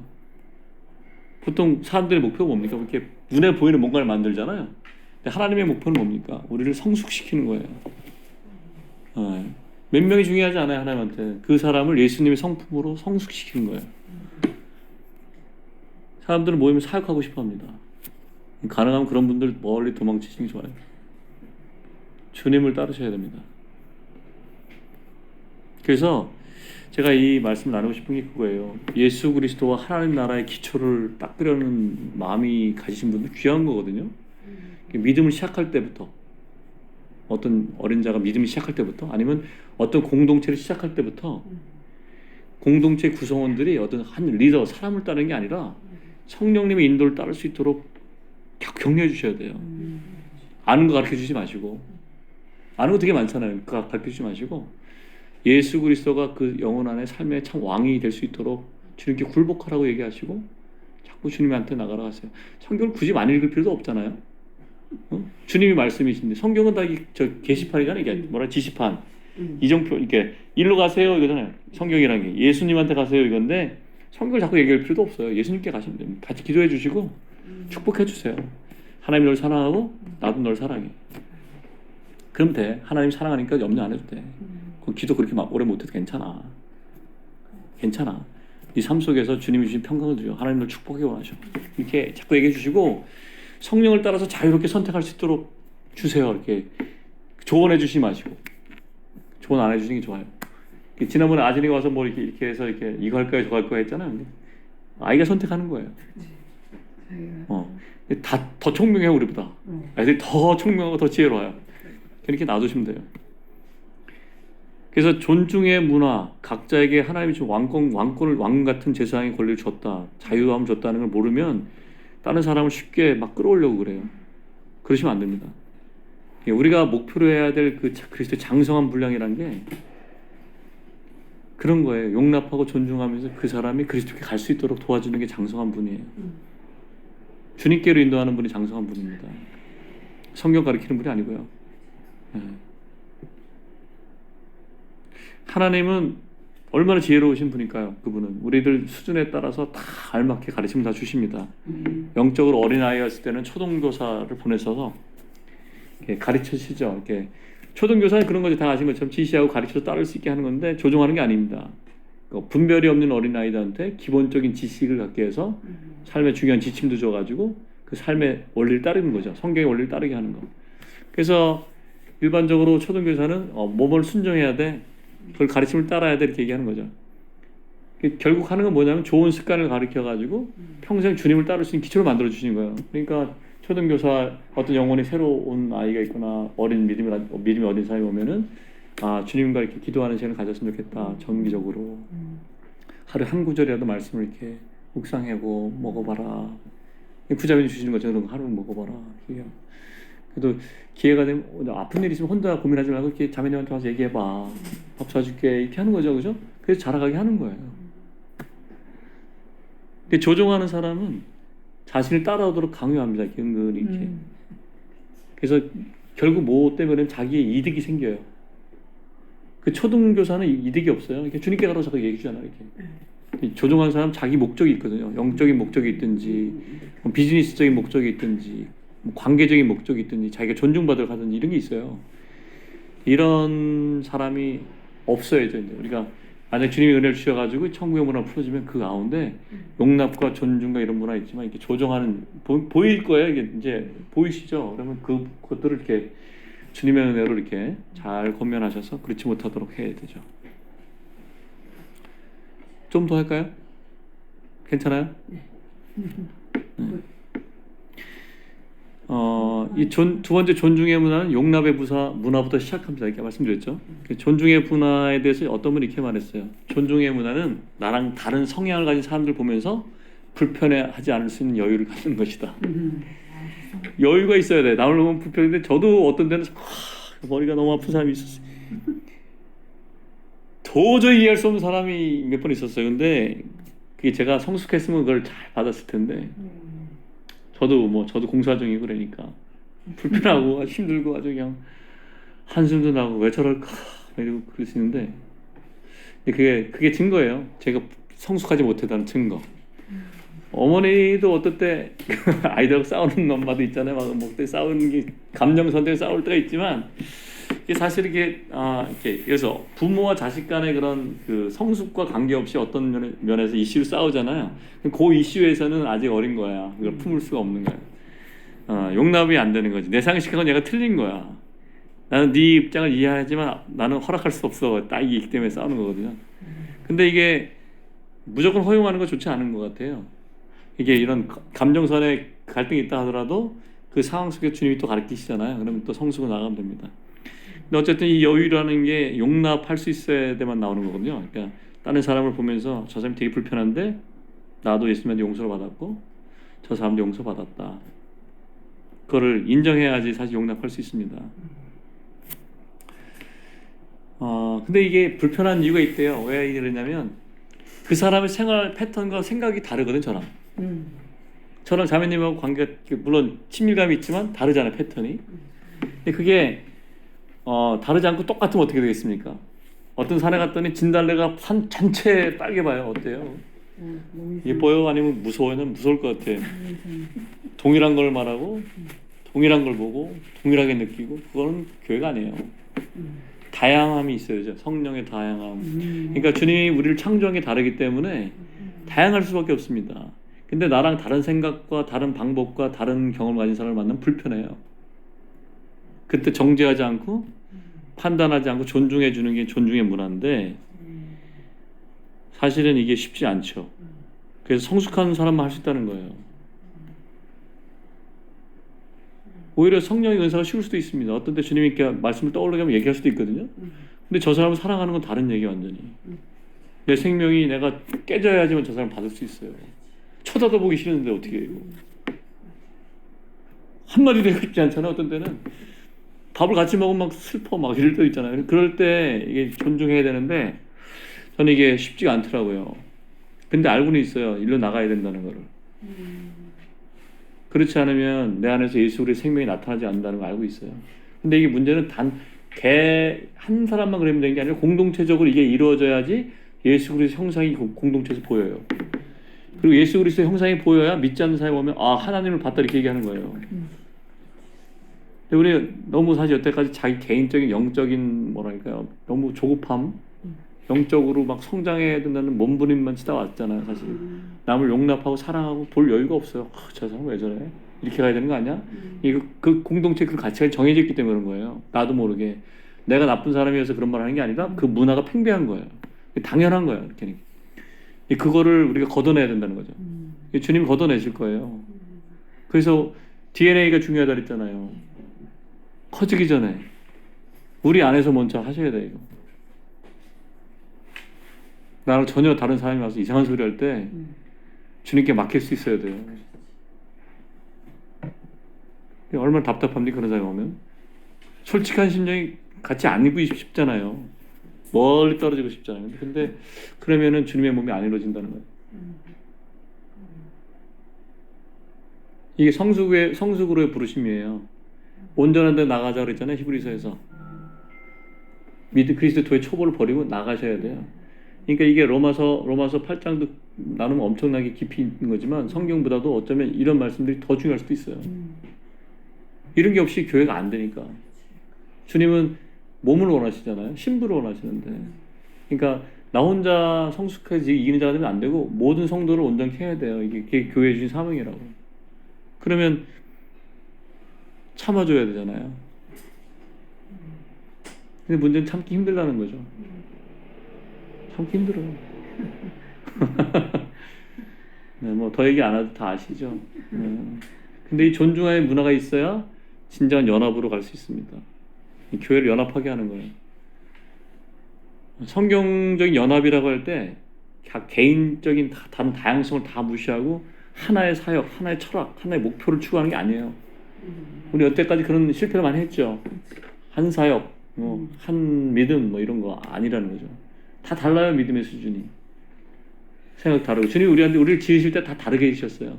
보통 사람들의 목표가 뭡니까? 이렇게 눈에 보이는 뭔가를 만들잖아요. 근데 하나님의 목표는 뭡니까? 우리를 성숙시키는 거예요. 몇 명이 중요하지 않아요. 하나님한테 그 사람을 예수님의 성품으로 성숙시키는 거예요. 사람들은 모이면 사역하고 싶어합니다. 가능하면 그런 분들 멀리 도망치시는 게 좋아요. 주님을 따르셔야 됩니다. 그래서 제가 이 말씀을 나누고 싶은 게 그거예요. 예수 그리스도와 하나님 나라의 기초를 닦으려는 마음이 가지신 분들 귀한 거거든요. 믿음을 시작할 때부터, 어떤 어린 자가 믿음을 시작할 때부터, 아니면 어떤 공동체를 시작할 때부터 공동체 구성원들이 어떤 한 리더, 사람을 따르는 게 아니라 성령님의 인도를 따를 수 있도록 격려해 주셔야 돼요. 아는 거 가르쳐 주지 마시고, 아는 거 되게 많잖아요. 그거 가르쳐 주지 마시고, 예수 그리스도가 그 영혼 안에 삶의 참 왕이 될 수 있도록 주님께 굴복하라고 얘기하시고 자꾸 주님한테 나가라 하세요. 성경을 굳이 많이 읽을 필요도 없잖아요. 주님이 말씀이신데 성경은 다 저 게시판이잖아요. 이게 뭐라 지시판, 이정표, 이렇게 일로 가세요 이거잖아요. 성경이란 게 예수님한테 가세요 이건데 성경을 자꾸 얘기할 필요도 없어요. 예수님께 가시면 됩니다. 같이 기도해 주시고 축복해 주세요. 하나님이 널 사랑하고 나도 널 사랑해. 그럼 돼. 하나님 사랑하니까 염려 안 해도 돼. 그 기도 그렇게 막 오래 못해도 괜찮아. 괜찮아. 네 삶 속에서 주님이 주신 평강을 주요. 하나님 널 축복해 원하셔. 이렇게 자꾸 얘기해 주시고 성령을 따라서 자유롭게 선택할 수 있도록 주세요. 이렇게 조언해 주시지 마시고 조언 안 해주시는 게 좋아요. 지난번에 아진이가 와서 뭐 이렇게 해서 이렇게 이거 할까요 저거 할까요 했잖아요. 근데 아이가 선택하는 거예요. 다 더 총명해요 우리보다. 아이들이 더 총명하고 더 지혜로워요. 이렇게 놔두시면 돼요. 그래서 존중의 문화, 각자에게 하나님이 좀 왕권을 왕 같은 제사장의 권리를 줬다, 자유함을 줬다는 걸 모르면 다른 사람을 쉽게 막 끌어오려고 그래요. 그러시면 안 됩니다. 우리가 목표로 해야 될 그 그리스도의 장성한 분량이란 게 그런 거예요. 용납하고 존중하면서 그 사람이 그리스도께 갈 수 있도록 도와주는 게 장성한 분이에요. 주님께로 인도하는 분이 장성한 분입니다. 성경 가르치는 분이 아니고요. 하나님은 얼마나 지혜로우신 분일까요? 그분은 우리들 수준에 따라서 다 알맞게 가르침을 다 주십니다. 영적으로 어린아이였을 때는 초등교사를 보내셔서 이렇게 가르치시죠. 이렇게 초등교사는 그런 거지 다 아신 것처럼 지시하고 가르쳐서 따를 수 있게 하는 건데 조종하는 게 아닙니다. 분별이 없는 어린아이들한테 기본적인 지식을 갖게 해서 삶의 중요한 지침도 줘가지고 그 삶의 원리를 따르는 거죠. 성경의 원리를 따르게 하는 거. 그래서 일반적으로 초등교사는 뭐뭘 순종해야 돼, 그걸 가르침을 따라야 돼 이렇게 얘기하는 거죠. 결국 하는 건 뭐냐면 좋은 습관을 가르쳐가지고 평생 주님을 따를 수 있는 기초를 만들어 주시는 거예요. 그러니까 초등교사 어떤 영혼이 새로 온 아이가 있거나 어린 믿음이 어린 사람이 오면은 주님과 이렇게 기도하는 시간을 가졌으면 좋겠다. 정기적으로 하루에 한 구절이라도 말씀을 이렇게 묵상하고 먹어봐라. 부자변이 주시는 것처럼 하루 먹어봐라. 그래도 기회가 되면 아픈 일 있으면 혼자 고민하지 말고 이렇게 자매님한테 와서 얘기해봐. 밥 사줄게 이렇게 하는 거죠, 그죠? 그래서 자라가게 하는 거예요. 근데 조종하는 사람은 자신을 따라오도록 강요합니다. 은근히 이렇게. 그래서 결국 뭐 때문에 자기의 이득이 생겨요. 그 초등교사는 이득이 없어요. 이렇게 주님께 가라고 자꾸 얘기해 주잖아요. 이렇게. 조종하는 사람 자기 목적이 있거든요. 영적인 목적이 있든지, 비즈니스적인 목적이 있든지, 관계적인 목적이 있든지, 자기가 존중받으러 가든지 이런 게 있어요. 이런 사람이 없어야죠. 이제 우리가 만약 주님이 은혜를 주셔가지고 천국의 문화 풀어주면 그 가운데 용납과 존중과 이런 문화 있지만 이렇게 조정하는 보일 거예요. 이게 이제 보이시죠? 그러면 그것들을 이렇게 주님의 은혜로 이렇게 잘 권면하셔서 그렇지 못하도록 해야 되죠. 좀 더 할까요? 괜찮아요? 네. 이 두 번째 존중의 문화는 용납의 문화부터 시작합니다. 이렇게 말씀드렸죠. 존중의 문화에 대해서 어떤 분이 이렇게 말했어요. 존중의 문화는 나랑 다른 성향을 가진 사람들 보면서 불편해하지 않을 수 있는 여유를 갖는 것이다. 여유가 있어야 돼. 나를 보면 불편한데 저도 어떤 데는 머리가 너무 아픈 사람이 있었어요. 도저히 이해할 수 없는 사람이 몇 번 있었어요. 근데 그게 제가 성숙했으면 그걸 잘 받았을 텐데 저도 공사 중이고 그러니까 불편하고 힘들고 아주 그냥 한숨도 나고 왜 저럴까 이러고 그러시는데 그게 증거예요. 제가 성숙하지 못했다는 증거. 어머니도 어떨 때 아이들하고 싸우는 엄마도 있잖아요. 막 목대 싸우는 게 감정선대에 싸울 때가 있지만 이게 사실 이렇게 그래서 부모와 자식 간의 그런 그 성숙과 관계없이 어떤 면에서 이슈를 싸우잖아요. 그 이슈에서는 아직 어린 거야. 그걸 품을 수가 없는 거야. 용납이 안 되는 거지. 내 상식하고는 얘가 틀린 거야. 나는 네 입장을 이해하지만 나는 허락할 수 없어. 딱이 있기 때문에 싸우는 거거든요. 근데 이게 무조건 허용하는 거 좋지 않은 것 같아요. 이게 이런 감정선에 갈등이 있다 하더라도 그 상황 속에 주님이 또 가르치시잖아요. 그러면 또 성숙을 나가면 됩니다. 근데 어쨌든 이 여유라는 게 용납할 수 있어야 돼만 나오는 거거든요. 그러니까 다른 사람을 보면서 저 사람이 되게 불편한데 나도 예수님한테 용서를 받았고 저 사람도 용서받았다. 그거를 인정해야지 사실 용납할 수 있습니다. 근데 이게 불편한 이유가 있대요. 왜 이러냐면 그 사람의 생활 패턴과 생각이 다르거든. 저랑 자매님하고 관계가 물론 친밀감이 있지만 다르잖아요. 패턴이. 근데 그게 다르지 않고 똑같으면 어떻게 되겠습니까? 어떤 산에 갔더니 진달래가 산 전체에 빨개 봐요. 어때요? 예뻐요? 아니면 무서워요? 난 무서울 것 같아. 동일한 걸 말하고 동일한 걸 보고 동일하게 느끼고 그거는 교회가 아니에요. 다양함이 있어야죠. 성령의 다양함. 그러니까 주님이 우리를 창조한 게 다르기 때문에 다양할 수밖에 없습니다. 근데 나랑 다른 생각과 다른 방법과 다른 경험을 가진 사람을 만나면 불편해요. 그때 정죄하지 않고 판단하지 않고 존중해 주는 게 존중의 문화인데 사실은 이게 쉽지 않죠. 그래서 성숙한 사람만 할 수 있다는 거예요. 오히려 성령의 은사가 쉬울 수도 있습니다. 어떤 때 주님이 이렇게 말씀을 떠올리게 하면 얘기할 수도 있거든요. 근데 저 사람을 사랑하는 건 다른 얘기 완전히. 내 생명이 내가 깨져야지만 저 사람 받을 수 있어요. 쳐다도 보기 싫은데 어떻게 해요? 한마디도 하고 싶지 않잖아요. 어떤 때는 밥을 같이 먹으면 막 슬퍼 막 이럴 때 있잖아요. 그럴 때 이게 존중해야 되는데 저는 이게 쉽지가 않더라고요. 근데 알고는 있어요. 일로 나가야 된다는 거를. 그렇지 않으면 내 안에서 예수 그리스도의 생명이 나타나지 않는다는 걸 알고 있어요. 근데 이게 문제는 단 한 사람만 그러면 되는 게 아니라 공동체적으로 이게 이루어져야지 예수 그리스도의 형상이 공동체에서 보여요. 그리고 예수 그리스도의 형상이 보여야 믿지 않는 사람이 오면 하나님을 봤다 이렇게 얘기하는 거예요. 근데 우리 너무 사실 여태까지 자기 개인적인 영적인 뭐랄까요, 너무 조급함, 영적으로 막 성장해야 된다는 몸부림만 치다 왔잖아요. 사실 남을 용납하고 사랑하고 볼 여유가 없어요. 저 사람 왜 저래? 이렇게 가야 되는 거 아니야? 그 공동체 그 가치가 정해져 있기 때문에 그런 거예요. 나도 모르게 내가 나쁜 사람이어서 그런 말 하는 게 아니라 그 문화가 팽배한 거예요. 당연한 거예요. 이렇게 그거를 우리가 걷어내야 된다는 거죠. 주님이 걷어내실 거예요. 그래서 DNA가 중요하다 그랬잖아요. 커지기 전에 우리 안에서 먼저 하셔야 돼요. 이거. 나랑 전혀 다른 사람이 와서 이상한 소리 할 때 주님께 맡길 수 있어야 돼요. 얼마나 답답합니까? 그런 사람이 오면 솔직한 심정이 같이 안고 싶잖아요. 멀리 떨어지고 싶잖아요. 근데 그러면은 주님의 몸이 안 이루어진다는 거예요. 이게 성숙으로의 부르심이에요. 온전한 데 나가자 그랬잖아요. 히브리서에서 그리스도의 초보를 버리고 나가셔야 돼요. 그러니까 이게 로마서 8장도 나누면 엄청나게 깊이 있는 거지만 성경보다도 어쩌면 이런 말씀들이 더 중요할 수도 있어요. 이런 게 없이 교회가 안 되니까. 주님은 몸을 원하시잖아요. 신부를 원하시는데. 그러니까 나 혼자 성숙해지 이기는 자가 되면 안 되고 모든 성도를 온전케 해야 돼요. 이게 교회에 주신 사명이라고. 그러면 참아줘야 되잖아요. 근데 문제는 참기 힘들다는 거죠. 참기 힘들어요. 네, 뭐 더 얘기 안 해도 다 아시죠. 근데 이 존중의 문화가 있어야 진정한 연합으로 갈 수 있습니다. 이 교회를 연합하게 하는 거예요. 성경적인 연합이라고 할 때 개인적인 다른 다양성을 다 무시하고 하나의 사역, 하나의 철학, 하나의 목표를 추구하는 게 아니에요. 우리 여태까지 그런 실패를 많이 했죠. 한 사역, 한 믿음 뭐 이런 거 아니라는 거죠. 다 달라요. 믿음의 수준이. 생각 다르고 주님이 우리를 지으실 때 다 다르게 해주셨어요.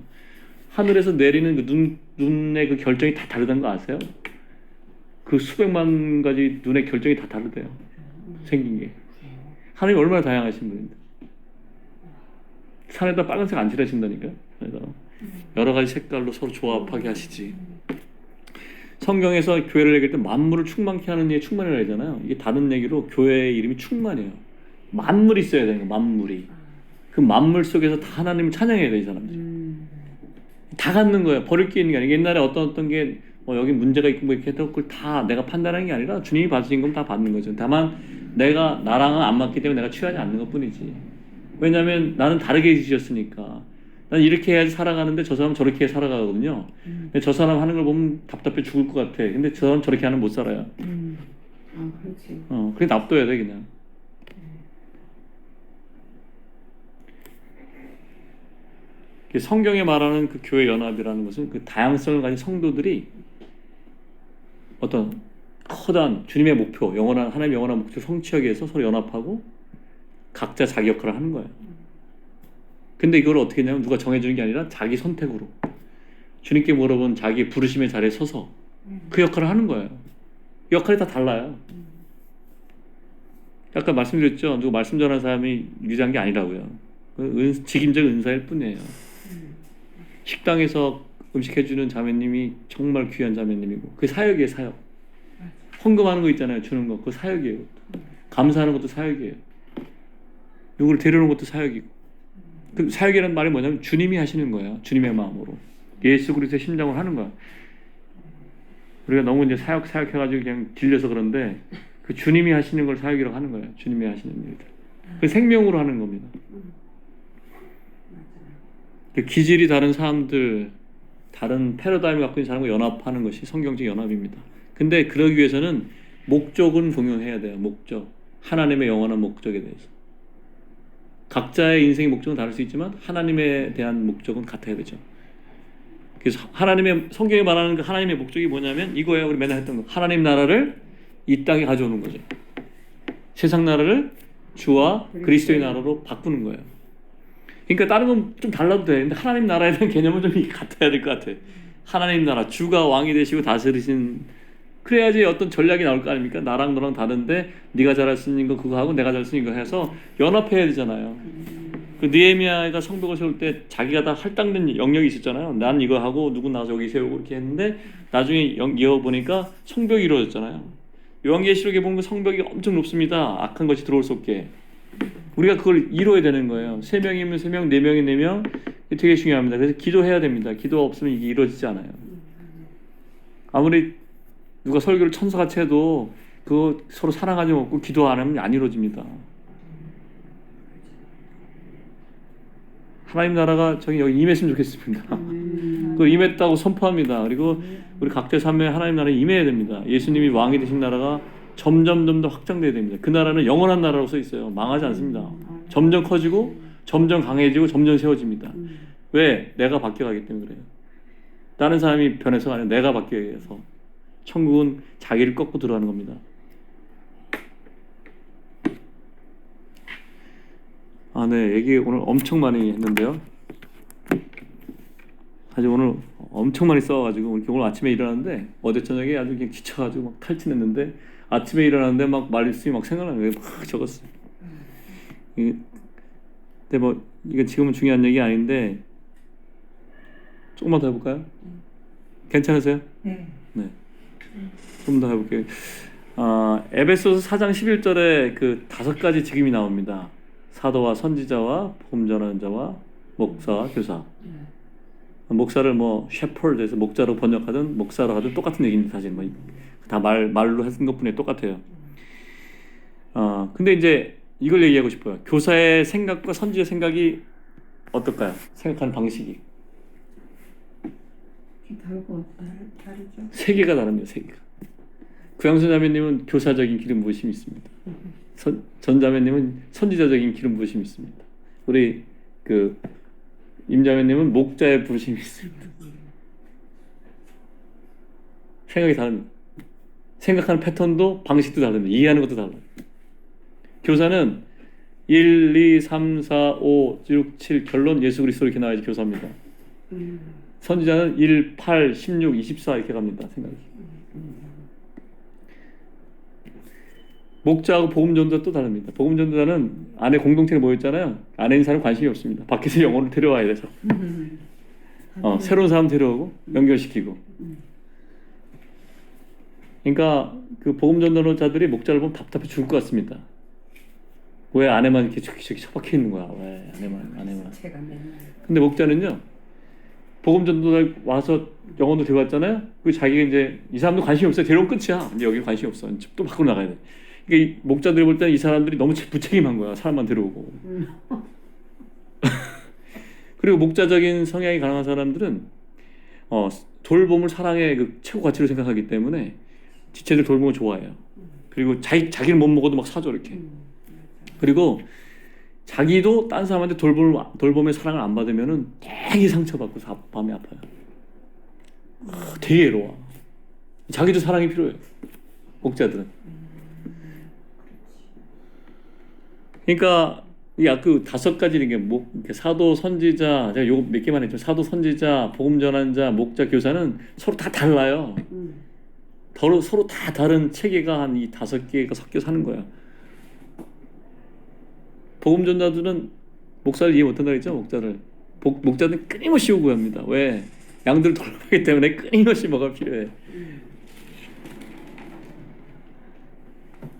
하늘에서 내리는 그 눈의 그 결정이 다 다르다는 거 아세요? 그 수백만 가지 눈의 결정이 다 다르대요. 생긴 게. 하나님 얼마나 다양하신 분인데. 산에다 빨간색 안 칠하신다니까. 그래서 여러 가지 색깔로 서로 조합하게 하시지. 성경에서 교회를 얘기할 때 만물을 충만케 하는 예 충만이라 하잖아요. 이게 다른 얘기로 교회의 이름이 충만이에요. 만물이 있어야 되는 거예요. 만물이. 그 만물 속에서 다 하나님을 찬양해야 돼, 이 사람들이. 다 갖는 거예요. 버릴 게 있는 게 아니고 옛날에 어떤 게 여기 문제가 있고 뭐 이렇게 했던 걸 다 내가 판단하는 게 아니라 주님이 받으신 건 다 받는 거죠. 다만 나랑은 안 맞기 때문에 내가 취하지 않는 것뿐이지. 왜냐하면 나는 다르게 지으셨으니까. 난 이렇게 해야지 살아가는데 저 사람은 저렇게 살아가거든요. 근데 저 사람 하는 걸 보면 답답해 죽을 것 같아. 근데 저 사람 저렇게 하면 못 살아요. 아, 그렇지. 그래 납둬야 돼 그냥. 성경에 말하는 그 교회 연합이라는 것은 그 다양성을 가진 성도들이 어떤 커다란 주님의 목표, 하나님의 영원한 목표 성취하기 위해서 서로 연합하고 각자 자기 역할을 하는 거예요. 근데 이걸 어떻게 했냐면 누가 정해주는 게 아니라 자기 선택으로 주님께 물어본 자기 부르심의 자리에 서서 그 역할을 하는 거예요. 역할이 다 달라요. 아까 말씀드렸죠. 누가 말씀 전하는 사람이 유지한 게 아니라고요. 직임적 은사일 뿐이에요. 식당에서 음식 해주는 자매님이 정말 귀한 자매님이고 그게 사역이에요. 사역. 헌금하는 거 있잖아요. 주는 거. 그거 사역이에요. 감사하는 것도 사역이에요. 누구를 데려오는 것도 사역이고. 그 사역이라는 말이 뭐냐면 주님이 하시는 거예요. 주님의 마음으로. 예수 그리스도의 심장으로 하는 거야. 우리가 너무 이제 사역 해가지고 그냥 질려서 그런데 그 주님이 하시는 걸 사역이라고 하는 거예요. 주님이 하시는 일들. 그 생명으로 하는 겁니다. 그 기질이 다른 사람들, 다른 패러다임을 갖고 있는 사람과 연합하는 것이 성경적 연합입니다. 근데 그러기 위해서는 목적은 동용해야 돼요. 목적. 하나님의 영원한 목적에 대해서. 각자의 인생의 목적은 다를 수 있지만 하나님에 대한 목적은 같아야 되죠. 그래서 성경이 말하는 그 하나님의 목적이 뭐냐면 이거예요. 우리 맨날 했던 거. 하나님 나라를 이 땅에 가져오는 거죠. 세상 나라를 주와 그리스도의 나라로 바꾸는 거예요. 그러니까 다른 건 좀 달라도 돼. 근데 하나님 나라에 대한 개념은 좀 같아야 될 것 같아. 하나님 나라, 주가 왕이 되시고 다스리신, 그래야지 어떤 전략이 나올 거 아닙니까? 나랑 너랑 다른데 네가 잘할 수 있는 거 그거 하고 내가 잘 수 있는 거 해서 연합해야 되잖아요. 그 느헤미야가 성벽을 세울 때 자기가 다 할당된 영역이 있었잖아요. 난 이거 하고 누구 나서 여기 세우고 이렇게 했는데 나중에 이어보니까 성벽이 이루어졌잖아요. 요한계시록에 보면 성벽이 엄청 높습니다. 악한 것이 들어올 수 없게. 우리가 그걸 이루어야 되는 거예요. 3명이면 3명, 4명이 4명. 되게 중요합니다. 그래서 기도해야 됩니다. 기도가 없으면 이게 이루어지지 않아요. 아무리 누가 설교를 천사같이 해도 그거 서로 사랑하지 않고 기도 안 하면 안 이루어집니다. 하나님 나라가 저기 여기 임했으면 좋겠습니다. 그걸 임했다고 선포합니다. 그리고 우리 각자 삶에 하나님 나라에 임해야 됩니다. 예수님이 왕이 되신 나라가 점점 더 확장돼야 됩니다. 그 나라는 영원한 나라로 써 있어요. 망하지 않습니다. 점점 커지고 점점 강해지고 점점 세워집니다. 왜? 내가 바뀌어가기 때문에 그래요. 다른 사람이 변해서가 아니라 내가 바뀌어야 해서. 천국은 자기를 꺾고 들어가는 겁니다. 네, 얘기 오늘 엄청 많이 했는데요. 사실 오늘 엄청 많이 써가지고 오늘 아침에 일어났는데 어제 저녁에 아주 그냥 지쳐가지고 막 탈진했는데 아침에 일어났는데 막 말씀이 막 생각나는 거예요. 막 적었어요. 근데 뭐 이건 지금은 중요한 얘기 아닌데 조금만 더 해볼까요? 괜찮으세요? 네. 네. 좀 더 해볼게요. 에베소서 4장 11절에 그 5가지 직임이 나옵니다. 사도와 선지자와 복음 전하는 자와 목사와 교사. 목사를 뭐 셰퍼드에서 목자로 번역하든 목사로 하든 똑같은 얘기입니다. 사실 뭐 다 말로 했은 것뿐이 똑같아요. 근데 이제 이걸 얘기하고 싶어요. 교사의 생각과 선지자의 생각이 어떨까요? 생각하는 방식이 다를 것 같아. 다르죠. 세계가 다릅니다. 세계가. 구양선 자매님은 교사적인 기름 부으심이 있습니다. 전 자매님은 선지자적인 기름 부으심이 있습니다. 우리 그 임자매님은 목자의 부르심이 있습니다. 생각이 다릅니다. 생각하는 패턴도 방식도 다릅니다. 이해하는 것도 달라요. 교사는 1, 2, 3, 4, 5, 6, 7 결론 예수 그리스도 이렇게 나와야지 교사입니다. 선지자는 1, 8, 16, 24 이렇게 갑니다. 생각이. 목자하고 복음전도자 또 다릅니다. 복음전도자는 안에 공동체에 모였잖아요. 안에 있는 사람 관심이 없습니다. 밖에서 영혼을 데려와야 돼서. 새로운 사람 데려오고 연결시키고. 그러니까 그 복음전도자들이 목자를 보면 답답해 죽을 것 같습니다. 왜 안에만 이렇게 처박혀 있는 거야? 왜 안에만. 제가 맨날 근데 목자는요, 복음전도자 와서 영혼도 데려왔잖아요. 그 자기가 이제 이 사람도 관심이 없어요. 데려온 끝이야. 이제 여기 관심이 없어. 또 밖으로 나가야 돼. 그러니까 이 목자들이 볼 때는 이 사람들이 너무 무책임한 거야. 사람만 데려오고. 그리고 목자적인 성향이 강한 사람들은 돌봄을 사랑의 그 최고 가치로 생각하기 때문에 지체들 돌봄을 좋아해요. 그리고 자기는 못 먹어도 막 사줘 이렇게. 그리고 자기도 딴 사람한테 돌봄의 사랑을 안 받으면은 되게 상처받고 밤에 아파요. 되게 외로워. 자기도 사랑이 필요해요. 목자들은. 그러니까 그 5가지 이게 이렇게 사도, 선지자, 제가 요거 몇 개만 했죠. 사도, 선지자, 복음 전환자, 목자, 교사는 서로 다 달라요. 서로 다 다른 체계가 한 이 5개가 섞여 사는 거야. 복음 전자들은 목사를 이해 못한다 그랬죠. 목자들은 끊임없이 요구합니다. 왜? 양들을 돌보기 때문에 끊임없이 뭐가 필요해.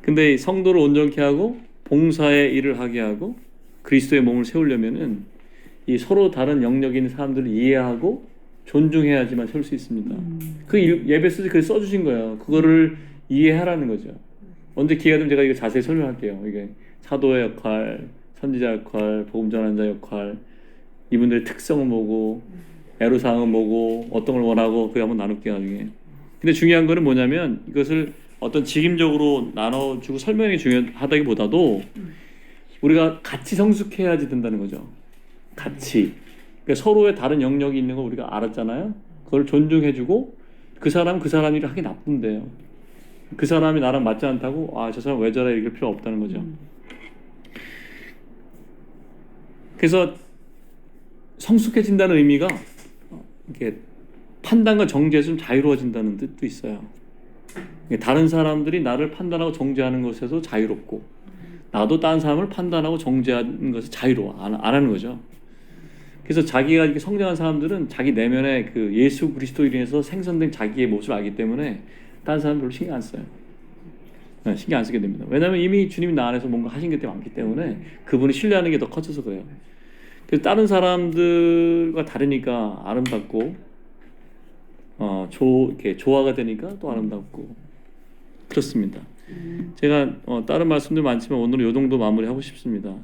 근데 성도를 온전케 하고 봉사의 일을 하게 하고 그리스도의 몸을 세우려면은 이 서로 다른 영역에 있는 사람들을 이해하고 존중해야지만 세울 수 있습니다. 그 예배 쓰지 글 써주신 거예요. 그거를 이해하라는 거죠. 언제 기회가 되면 제가 이거 자세히 설명할게요. 이게 사도의 역할, 선지자 역할, 복음 전환자 역할, 이분들의 특성은 뭐고, 애로사항은 뭐고, 어떤 걸 원하고, 그거 한번 나눌게요 나중에. 근데 중요한 거는 뭐냐면 이것을 어떤 직임적으로 나눠주고 설명이 중요하다기보다도 우리가 같이 성숙해야지 된다는 거죠. 같이. 그러니까 서로의 다른 영역이 있는 거 우리가 알았잖아요. 그걸 존중해주고 그 사람 일을 하기 나쁜데요. 그 사람이 나랑 맞지 않다고 저 사람 왜 저래 이럴 필요 없다는 거죠. 그래서 성숙해진다는 의미가 이렇게 판단과 정죄에서 좀 자유로워진다는 뜻도 있어요. 다른 사람들이 나를 판단하고 정죄하는 것에서 자유롭고 나도 다른 사람을 판단하고 정죄하는 것에 자유로워 안 하는 거죠. 그래서 자기가 이렇게 성장한 사람들은 자기 내면에 그 예수 그리스도로 인해서 생성된 자기의 모습을 알기 때문에 다른 사람 별로 신경 안 써요. 신경 안 쓰게 됩니다. 왜냐하면 이미 주님이 나 안에서 뭔가 하신 게 많기 때문에 그분을 신뢰하는 게 더 커져서 그래요. 그래서 다른 사람들과 다르니까 아름답고 이렇게 조화가 되니까 또 아름답고 그렇습니다. 제가 다른 말씀도 많지만 오늘은 이 정도 마무리하고 싶습니다.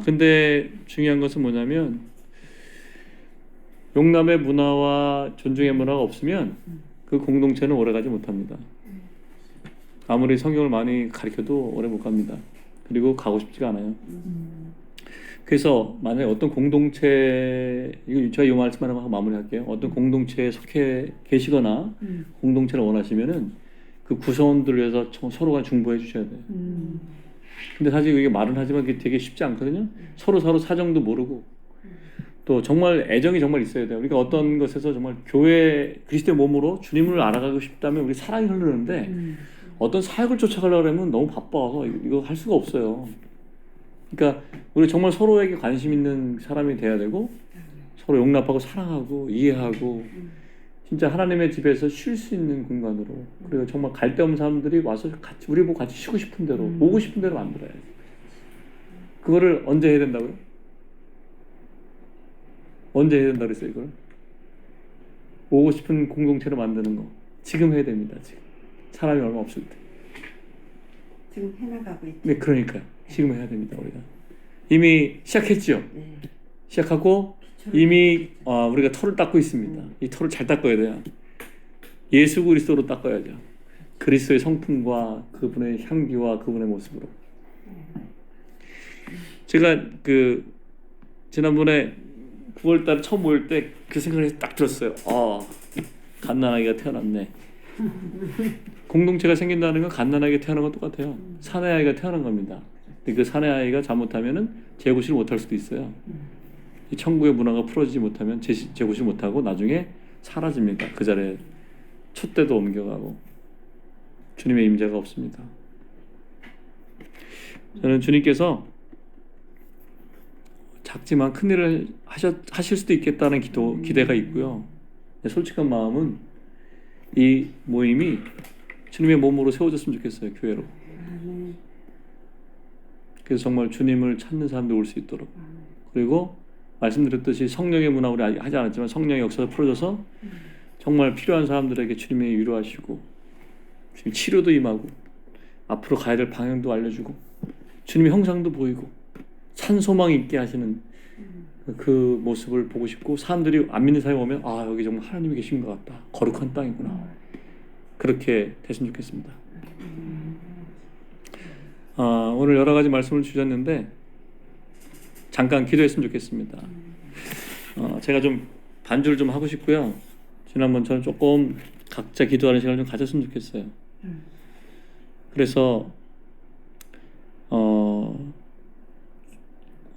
근데 중요한 것은 뭐냐면 용남의 문화와 존중의 문화가 없으면 그 공동체는 오래가지 못합니다. 아무리 성경을 많이 가르쳐도 오래 못 갑니다. 그리고 가고 싶지가 않아요. 그래서 만약에 어떤 공동체, 제가 이 말씀만 하고 마무리할게요. 어떤 공동체에 속해 계시거나 공동체를 원하시면은 그 구성원들을 위해서 서로가 중보해 주셔야 돼요. 근데 사실 이게 말은 하지만 그게 되게 쉽지 않거든요. 서로 사정도 모르고 또 정말 애정이 정말 있어야 돼요. 우리가 어떤 것에서 정말 교회 그리스도의 몸으로 주님을 알아가고 싶다면 우리 사랑이 흐르는데 어떤 사역을 쫓아가려고 하면 너무 바빠서 이거 할 수가 없어요. 그러니까 우리 정말 서로에게 관심 있는 사람이 돼야 되고 서로 용납하고 사랑하고 이해하고 진짜 하나님의 집에서 쉴 수 있는 공간으로 그리고 정말 갈데 없는 사람들이 와서 같이 우리 보고 같이 쉬고 싶은 대로 오고 싶은 대로 만들어야 돼. 그거를 언제 해야 된다고요? 언제 해야 된다고 그랬어요 이걸? 오고 싶은 공동체를 만드는 거 지금 해야 됩니다. 지금 사람이 얼마 없을 때. 지금 해나가고 있죠. 네, 그러니까요. 지금 해야 됩니다. 우리가 이미 시작했죠. 네. 시작하고 이미 우리가 털을 닦고 있습니다. 이 털을 잘 닦아야 돼요. 예수 그리스도로 닦아야죠. 그리스도의 성품과 그분의 향기와 그분의 모습으로. 제가 지난번에 9월달 처음 모일 때 그 생각이 딱 들었어요. 갓난아기가 태어났네. 공동체가 생긴다는 건 갓난아기가 태어난 건 똑같아요. 사내아이가 태어난 겁니다. 근데 그 사내아이가 잘못하면은 재구실을 못할 수도 있어요. 이 천국의 문화가 풀어지지 못하면 재고시 못하고 나중에 사라집니다. 그 자리에 촛대도 옮겨가고 주님의 임재가 없습니다. 저는 주님께서 작지만 큰 일을 하실 수도 있겠다는 기대가 있고요. 솔직한 마음은 이 모임이 주님의 몸으로 세워졌으면 좋겠어요. 교회로. 그래서 정말 주님을 찾는 사람들 올 수 있도록. 그리고 말씀드렸듯이 성령의 문화 우리 하지 않았지만 성령의 역사가 풀어져서 정말 필요한 사람들에게 주님이 위로하시고 주님 치료도 임하고 앞으로 가야 될 방향도 알려주고 주님의 형상도 보이고 산 소망 있게 하시는 그 모습을 보고 싶고 사람들이 안 믿는 사람이 오면 아 여기 정말 하나님이 계신 것 같다. 거룩한 땅이구나. 그렇게 됐으면 좋겠습니다. 오늘 여러 가지 말씀을 주셨는데 잠깐 기도했으면 좋겠습니다. 제가 좀 반주를 좀 하고 싶고요. 지난번처럼 조금 각자 기도하는 시간을 좀 가졌으면 좋겠어요. 그래서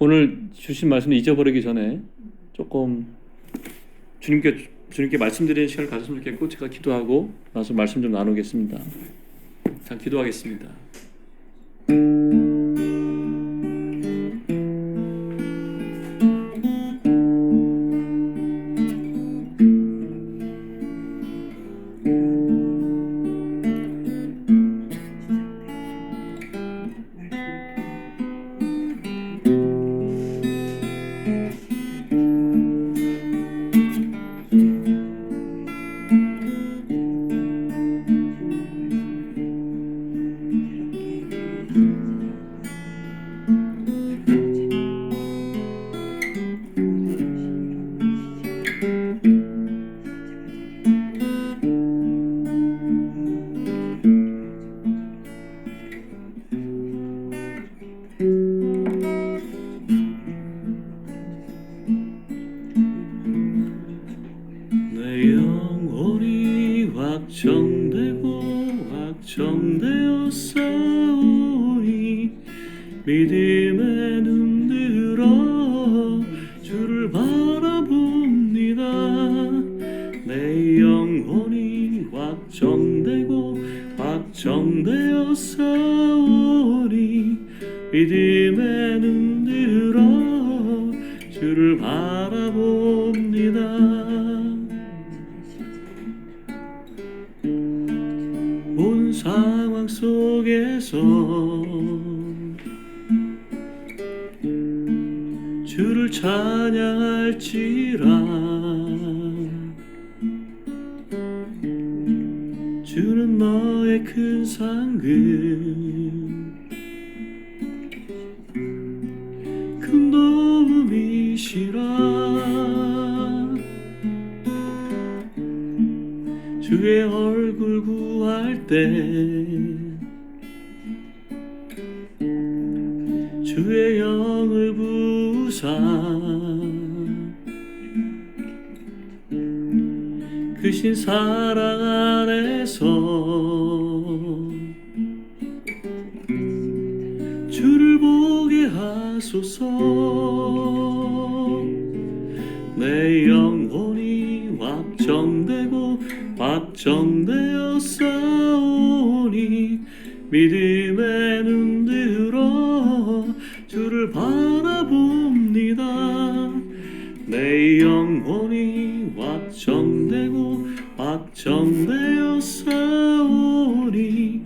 오늘 주신 말씀을 잊어버리기 전에 조금 주님께 말씀드리는 시간을 가졌으면 좋겠고 제가 기도하고 나서 말씀 좀 나누겠습니다. 자, 기도하겠습니다. 내 영혼이 확정되어 싸우니 믿음에 눈들어 주를 바라봅니다. 내 영혼이 확정되어 싸우니 믿음에 눈들어 주를 바라봅니다. 온 상황 속에서 주를 찬양할지라 주는 너의 큰 상급 큰 도움이시라. 주의 얼굴 구할 때 주의 영을 부으사 크신 사랑 안에서 주를 보게 하소서. 내 영혼이 확정되어 싸우니 믿음에 눈들어 주를 바라봅니다. 내 영혼이 확정되어 싸우니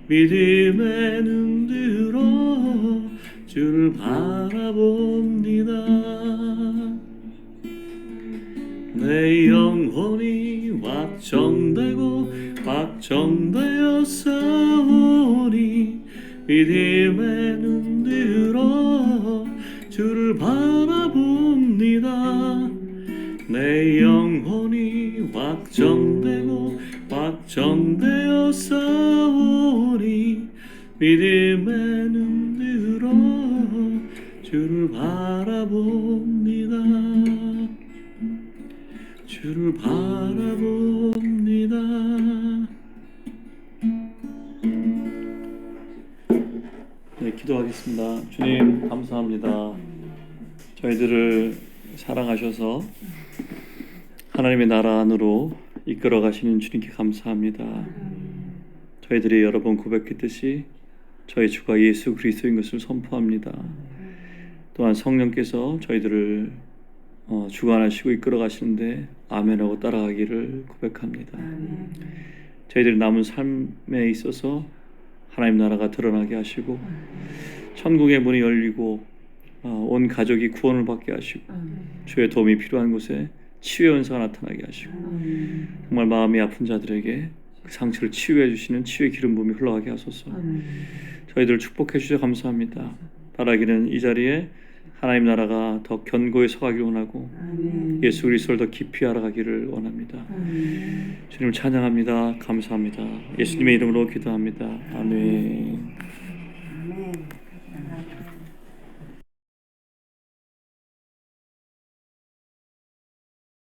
믿음에 눈들어 주를 바라봅니다. 내 영혼이 확정되어 싸우니 믿음에 눈들어 주를 바라봅니다. 내 영혼이 확정되어 싸우니 믿음에 눈들어 주를 바라봅니다. 주를 바라봅니다. 네, 기도하겠습니다. 주님 감사합니다. 저희들을 사랑하셔서 하나님의 나라 안으로 이끌어 가시는 주님께 감사합니다. 저희들이 여러 번 고백했듯이 저희 주가 예수 그리스도인 것을 선포합니다. 또한 성령께서 저희들을 주관하시고 이끌어 가시는데 아멘하고 따라가기를 고백합니다. 저희들이 남은 삶에 있어서 하나님 나라가 드러나게 하시고 천국의 문이 열리고 온 가족이 구원을 받게 하시고 주의 도움이 필요한 곳에 치유의 은사가 나타나게 하시고 정말 마음이 아픈 자들에게 그 상처를 치유해 주시는 치유의 기름 부음이 흘러가게 하소서. 저희들을 축복해 주셔서 감사합니다. 바라기는 이 자리에 하나님 나라가 더 견고히 서가기를 원하고 예수 그리스도를 더 깊이 알아가기를 원합니다. 주님을 찬양합니다. 감사합니다. 예수님의 이름으로 기도합니다. 아멘.